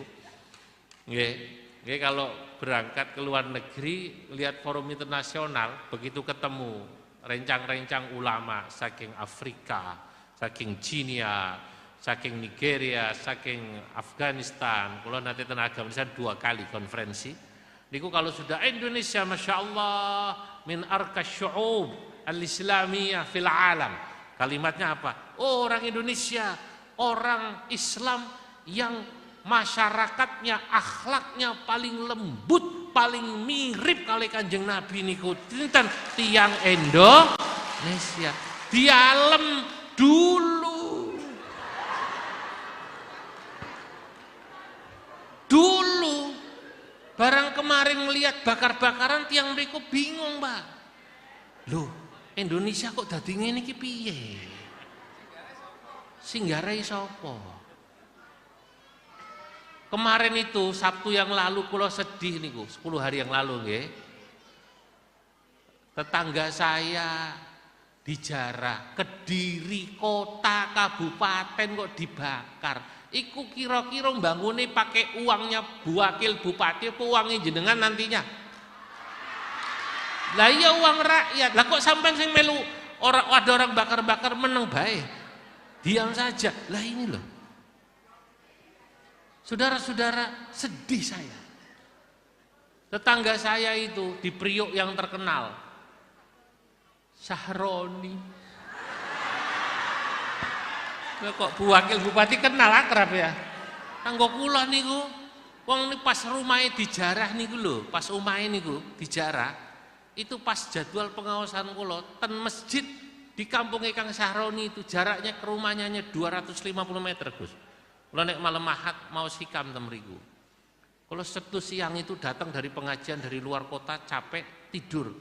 nggih kalau berangkat ke luar negeri lihat forum internasional, begitu ketemu rencang-rencang ulama saking Afrika, saking China, saking Nigeria, saking Afghanistan, kalau nanti tenaga misalnya 2 kali konferensi. Niku kalau sudah Indonesia Masya Allah min arkas syu'ub al-islamiyah fil alam. Kalimatnya apa? Oh, orang Indonesia, orang Islam yang masyarakatnya, akhlaknya paling lembut, paling mirip kali Kanjeng Nabi niku dinten tiang Indonesia. Dialem dulu. Barang kemarin melihat bakar-bakaran tiang mriku bingung, Pak. Loh, Indonesia kok dadi ngene iki piye? Sing garai sapa? Kemarin itu Sabtu yang lalu kula sedih niku, 10 hari yang lalu nggih. Tetangga saya dijarah, Kediri kota kabupaten kok dibakar. Iku kira-kira mbangune pakai uangnya wakil bupati apa uangnya jenengan nantinya? Lah iya uang rakyat. Lah kok sampean sing melu ada orang bakar-bakar meneng bae. Diam saja. Lah ini loh. Saudara-saudara, sedih saya. Tetangga saya itu di Priok yang terkenal, Sahroni. Nah, kok Bu Wakil Bupati kenal akrab ya? Kanggo kula niku, wong pas rumahe dijarah niku lho, pas omahe niku dijarah, itu pas jadwal pengawasan kula ten masjid di kampungnya Kang Sahroni itu jaraknya ke rumahnya hanya 250 meter, Gus. Kula nek malam Ahad mau sikam ten mriku. Kalau Sabtu siang itu datang dari pengajian dari luar kota capek tidur.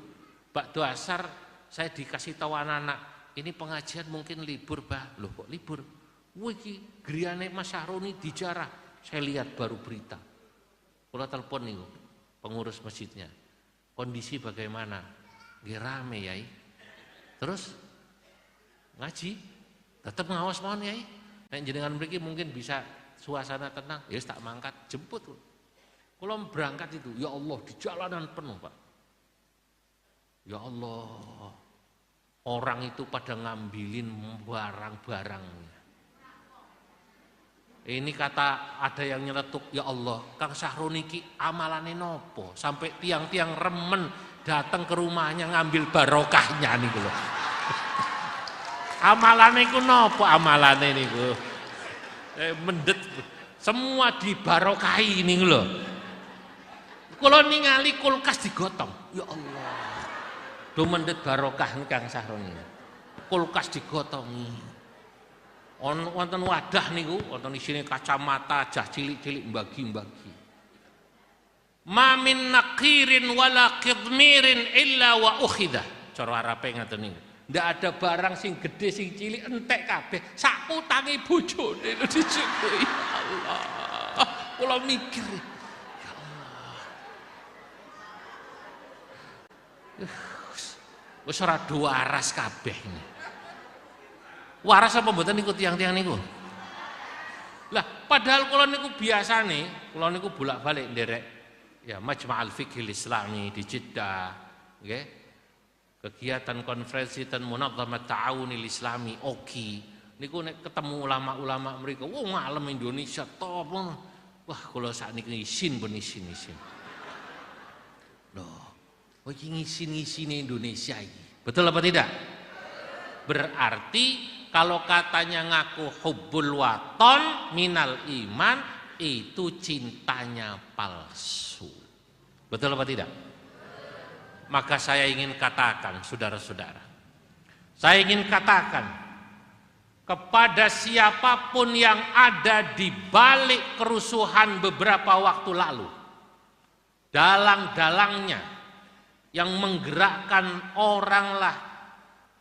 Bakdo asar saya dikasih tahu anak-anak, ini pengajian mungkin libur, Bah. Loh kok libur? Wih, griane Mas Sahroni dijarah. Saya lihat baru berita. Kula telepon nih pengurus masjidnya. Kondisi bagaimana? Nggih rame, Yai. Terus ngaji, tetap ngawas mohon, Yai. Nek jenengan mriki mungkin bisa suasana tenang. Ya tak mangkat jemput. Kalau berangkat itu, ya Allah di jalanan penuh, Pak. Ya Allah, orang itu pada ngambilin barang-barangnya. Ini kata ada yang nyeletuk, ya Allah, Kang Sahroni ki amalane nopo sampai tiang-tiang remen datang ke rumahnya ngambil barokahnya niku lho. Amalane ku nopo amalane niku? Mendet semua dibarokahi niku lho. Kula ningali kulkas digotong, ya Allah. Do mendet barokah Kang Sahroni. Kulkas digotongi. Wonten wadah niku, wonten isine kacamata, jah cilik-cilik mbagi-mbagi. Ma min naqirin wala qidmirin illa wa ukhidah. Cara Arabe ngaten niku. Ndak ada barang sing gede sing cilik entek kabeh. Sak utange bojone lho dicukuki. Ya Allah. Kula mikir, ya Allah. Wis ora waras kabeh ini. Waras apa mboten niku tiang-tiang niku? Lah, padahal kula niku biasane, kula niku bolak-balik nderek ya Majma'al Fiqhil Islami di Jeddah, nggih. Kegiatan konferensi dan Munazzamat Ta'awunil Islami OKI. Niku nek ketemu ulama-ulama mriku, wah ngalem Indonesia top. Wah, kula sakniki isin pun isin. Loh, kok iki ngisin-ngisine Indonesia iki. Betul apa tidak? Berarti kalau katanya ngaku hubbul waton minal iman itu cintanya palsu. Betul apa tidak? Maka saya ingin katakan saudara-saudara. Saya ingin katakan kepada siapapun yang ada di balik kerusuhan beberapa waktu lalu. Dalang-dalangnya yang menggerakkan orang lah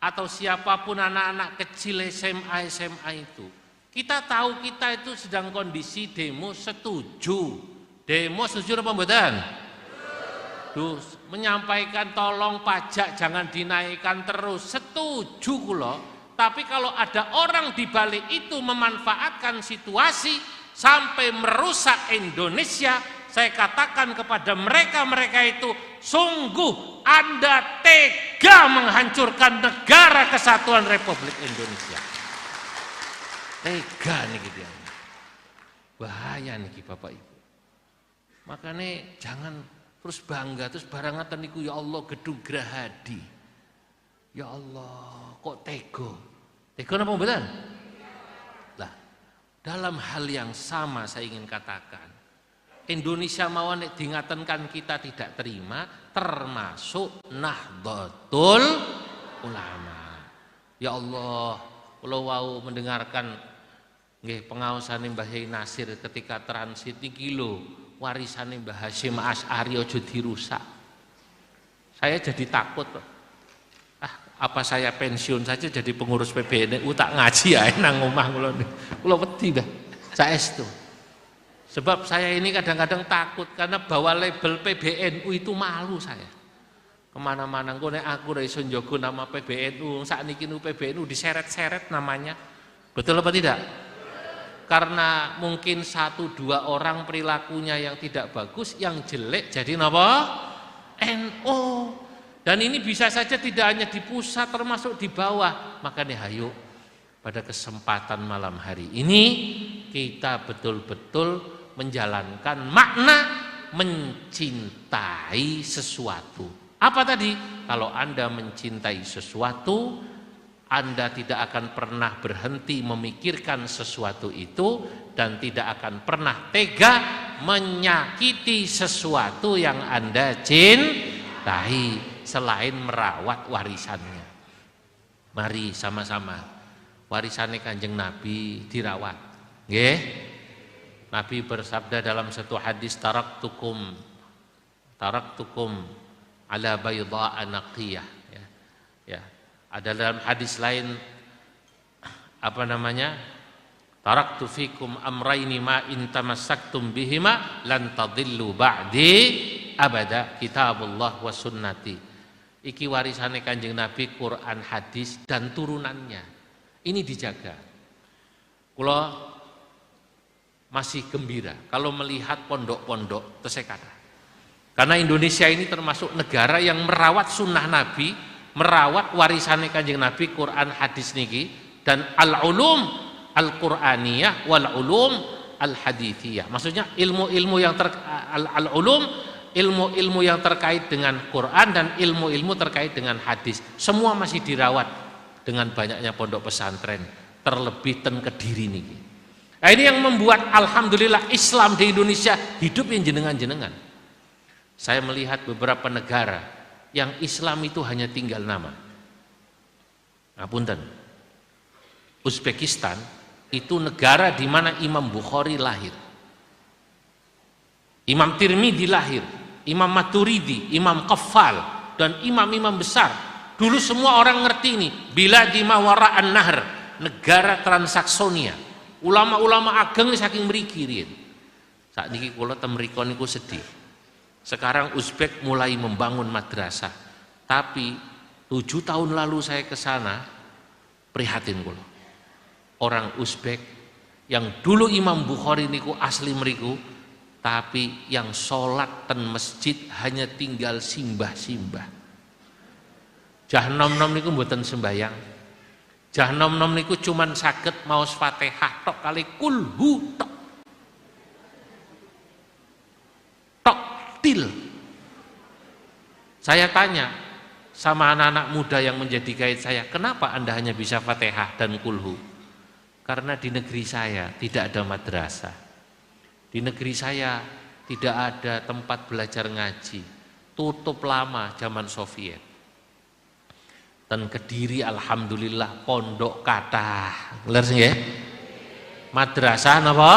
atau siapapun anak-anak kecil SMA itu. Kita tahu kita itu sedang kondisi demo setuju. Demo setuju apa mboten? Terus menyampaikan tolong pajak jangan dinaikkan terus. Setuju kula. Tapi kalau ada orang di balik itu memanfaatkan situasi sampai merusak Indonesia, saya katakan kepada mereka itu sungguh Anda tega menghancurkan negara kesatuan Republik Indonesia. Tega nih gitu ya. Bahaya nih Bapak Ibu. Makanya jangan terus bangga terus barangatan niku ya Allah gedung Gerahadi. Ya Allah, kok tega? Tega napa mboten? Lah, dalam hal yang sama saya ingin katakan Indonesia mau nek diingatenkan kita tidak terima termasuk Nahdlatul Ulama. Ya Allah, kalau wau mendengarkan nggih pengaosane Mbah Yai Nasir ketika transit iki lho warisane Mbah Hasyim Asy'ari aja dirusak. Saya jadi takut. Apa saya pensiun saja jadi pengurus PBNU tak ngaji ae nang omah kula niku. Kula wedi dah. Saestu. Sebab saya ini kadang-kadang takut karena bawa label PBNU itu malu saya. Kemana-mana engko nek aku ra iso njogo nama PBNU, sakniki nu PBNU diseret-seret namanya. Betul apa tidak? Karena mungkin 1-2 orang perilakunya yang tidak bagus, yang jelek jadi napa? NU. Dan ini bisa saja tidak hanya di pusat termasuk di bawah. Makanya hayo pada kesempatan malam hari ini kita betul-betul menjalankan makna mencintai sesuatu. Apa tadi? Kalau Anda mencintai sesuatu, Anda tidak akan pernah berhenti memikirkan sesuatu itu dan tidak akan pernah tega menyakiti sesuatu yang Anda cintai selain merawat warisannya. Mari sama-sama warisannya Kanjeng Nabi dirawat. Nggih. Nabi bersabda dalam satu hadis taraktukum ala bayda'a naqiyah, ya. Ya. Ada dalam hadis lain apa namanya? Taraktu fikum amrayni ma in tamassaktum bihima lan tadillu ba'di abada, kitabullah wa sunnati. Iki warisane Kanjeng Nabi, Quran, hadis dan turunannya. Ini dijaga. Kula masih gembira kalau melihat pondok-pondok tesekada. Karena Indonesia ini termasuk negara yang merawat sunnah Nabi, merawat warisannya Kanjeng Nabi, Quran, hadis niki, dan al-ulum al-Qur'aniyah wal ulum al-hadithiyah. Maksudnya ilmu-ilmu yang al-ulum, ilmu-ilmu yang terkait dengan Quran dan ilmu-ilmu terkait dengan hadis. Semua masih dirawat dengan banyaknya pondok pesantren, terlebih ten Kediri niki. Nah, ini yang membuat alhamdulillah Islam di Indonesia hidup yang jenengan-jenengan. Saya melihat beberapa negara yang Islam itu hanya tinggal nama. Ngapunten. Uzbekistan itu negara di mana Imam Bukhari lahir. Imam Tirmidzi lahir, Imam Maturidi, Imam Qaffal dan imam-imam besar. Dulu semua orang ngerti ini, biladi ma wara'an nahr, negara Transaksonia. Ulama-ulama ageng saking mriki riyen. Sakniki kula teng mriku niku sedih. Sekarang Uzbek mulai membangun madrasah. Tapi 7 tahun lalu saya ke sana, prihatin kula. Orang Uzbek yang dulu Imam Bukhari niku asli mriku, tapi yang sholat ten masjid hanya tinggal simbah-simbah. Jah nom-nom niku mboten sembayang. Jah nom-nom niku cuman saged maos Fatihah tok kali kulhu tok. Tok til. Saya tanya sama anak-anak muda yang menjadi guide saya, kenapa Anda hanya bisa Fatihah dan kulhu? Karena di negeri saya tidak ada madrasah. Di negeri saya tidak ada tempat belajar ngaji. Tutup lama zaman Soviet. Dan Kediri alhamdulillah pondok kathah. Ngerti nggih? Madrasah napa?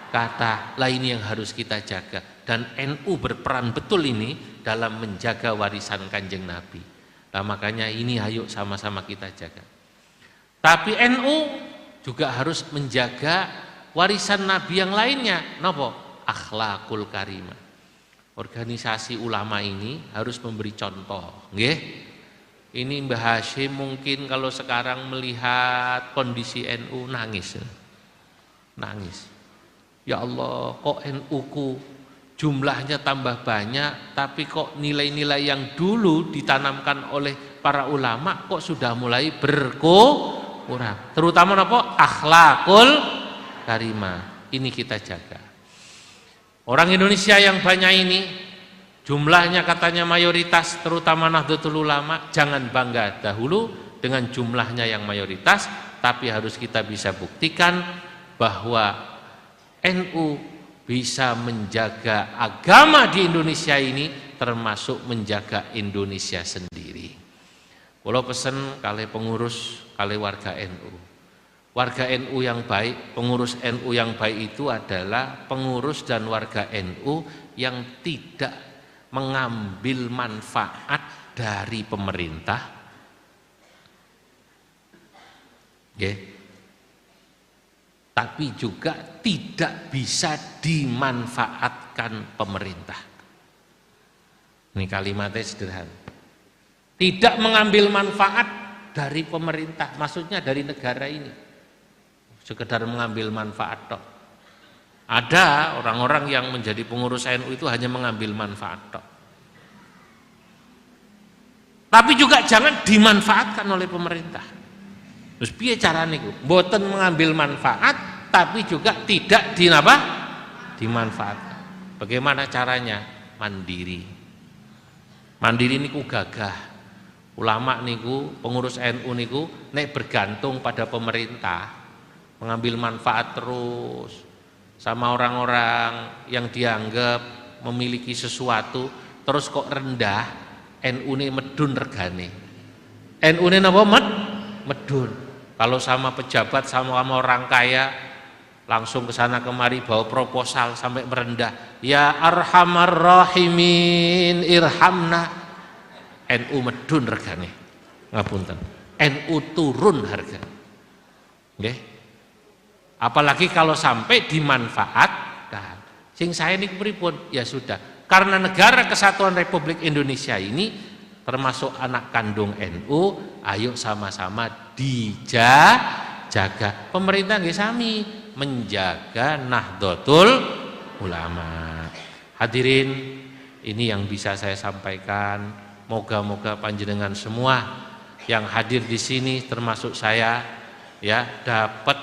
Kathah. Lah ini yang harus kita jaga, dan NU berperan betul ini dalam menjaga warisan Kanjeng Nabi. Nah, makanya ini ayo sama-sama kita jaga. Tapi NU juga harus menjaga warisan Nabi yang lainnya. Napa? Akhlakul karimah. Organisasi ulama ini harus memberi contoh, nggih. Ini Mbah Hashim mungkin kalau sekarang melihat kondisi NU nangis. Nangis. Ya Allah, kok NU-ku jumlahnya tambah banyak, tapi kok nilai-nilai yang dulu ditanamkan oleh para ulama kok sudah mulai berkurang. Terutama apa? Akhlakul karimah. Ini kita jaga. Orang Indonesia yang banyak ini, jumlahnya katanya mayoritas, terutama Nahdlatul Ulama, jangan bangga dahulu dengan jumlahnya yang mayoritas, tapi harus kita bisa buktikan bahwa NU bisa menjaga agama di Indonesia ini, termasuk menjaga Indonesia sendiri. Kalau pesen kali pengurus, kali warga NU. Warga NU yang baik, pengurus NU yang baik itu adalah pengurus dan warga NU yang tidak mengambil manfaat dari pemerintah, Ya. Tapi juga tidak bisa dimanfaatkan pemerintah. Ini kalimatnya sederhana. Tidak mengambil manfaat dari pemerintah, maksudnya dari negara ini. Sekedar mengambil manfaat tok. Ada orang-orang yang menjadi pengurus NU itu hanya mengambil manfaat tok. Tapi juga jangan dimanfaatkan oleh pemerintah. Terus piye carane iku? Mboten mengambil manfaat tapi juga tidak dimanfaatkan. Bagaimana caranya? Mandiri. Mandiri niku gagah. Ulama niku, pengurus NU niku nek bergantung pada pemerintah, mengambil manfaat terus sama orang-orang yang dianggap memiliki sesuatu, terus kok rendah, NU ini medun regane. NU ini napa medun. Kalau sama pejabat, sama orang kaya, langsung ke sana kemari bawa proposal sampai merendah. Ya arhamar rahimin irhamna. NU medun regane. Ngapunten. NU turun harga. Nggih. Apalagi kalau sampai dimanfaatkan. Sing saya niku pripun? Ya sudah. Karena negara kesatuan Republik Indonesia ini termasuk anak kandung NU, ayo sama-sama dijaga. Pemerintah nggih sami menjaga Nahdlatul Ulama. Hadirin, ini yang bisa saya sampaikan. Moga-moga panjenengan semua yang hadir di sini termasuk saya ya dapat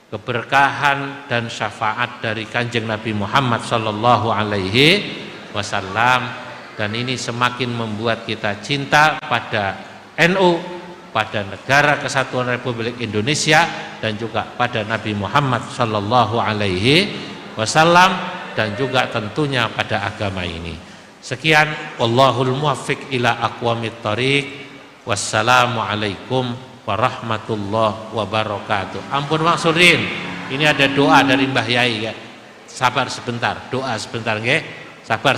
keberkahan dan syafaat dari Kanjeng Nabi Muhammad sallallahu alaihi wasallam, dan ini semakin membuat kita cinta pada NU, pada negara kesatuan Republik Indonesia, dan juga pada Nabi Muhammad sallallahu alaihi wasallam, dan juga tentunya pada agama ini. Sekian, wallahul muwaffiq ila aqwamit thoriq. Wassalamualaikum warahmatullahi wabarakatuh. Ampun maksurin, ini ada doa dari Mbah Yai ya. Sabar sebentar, doa sebentar nggih. Sabar.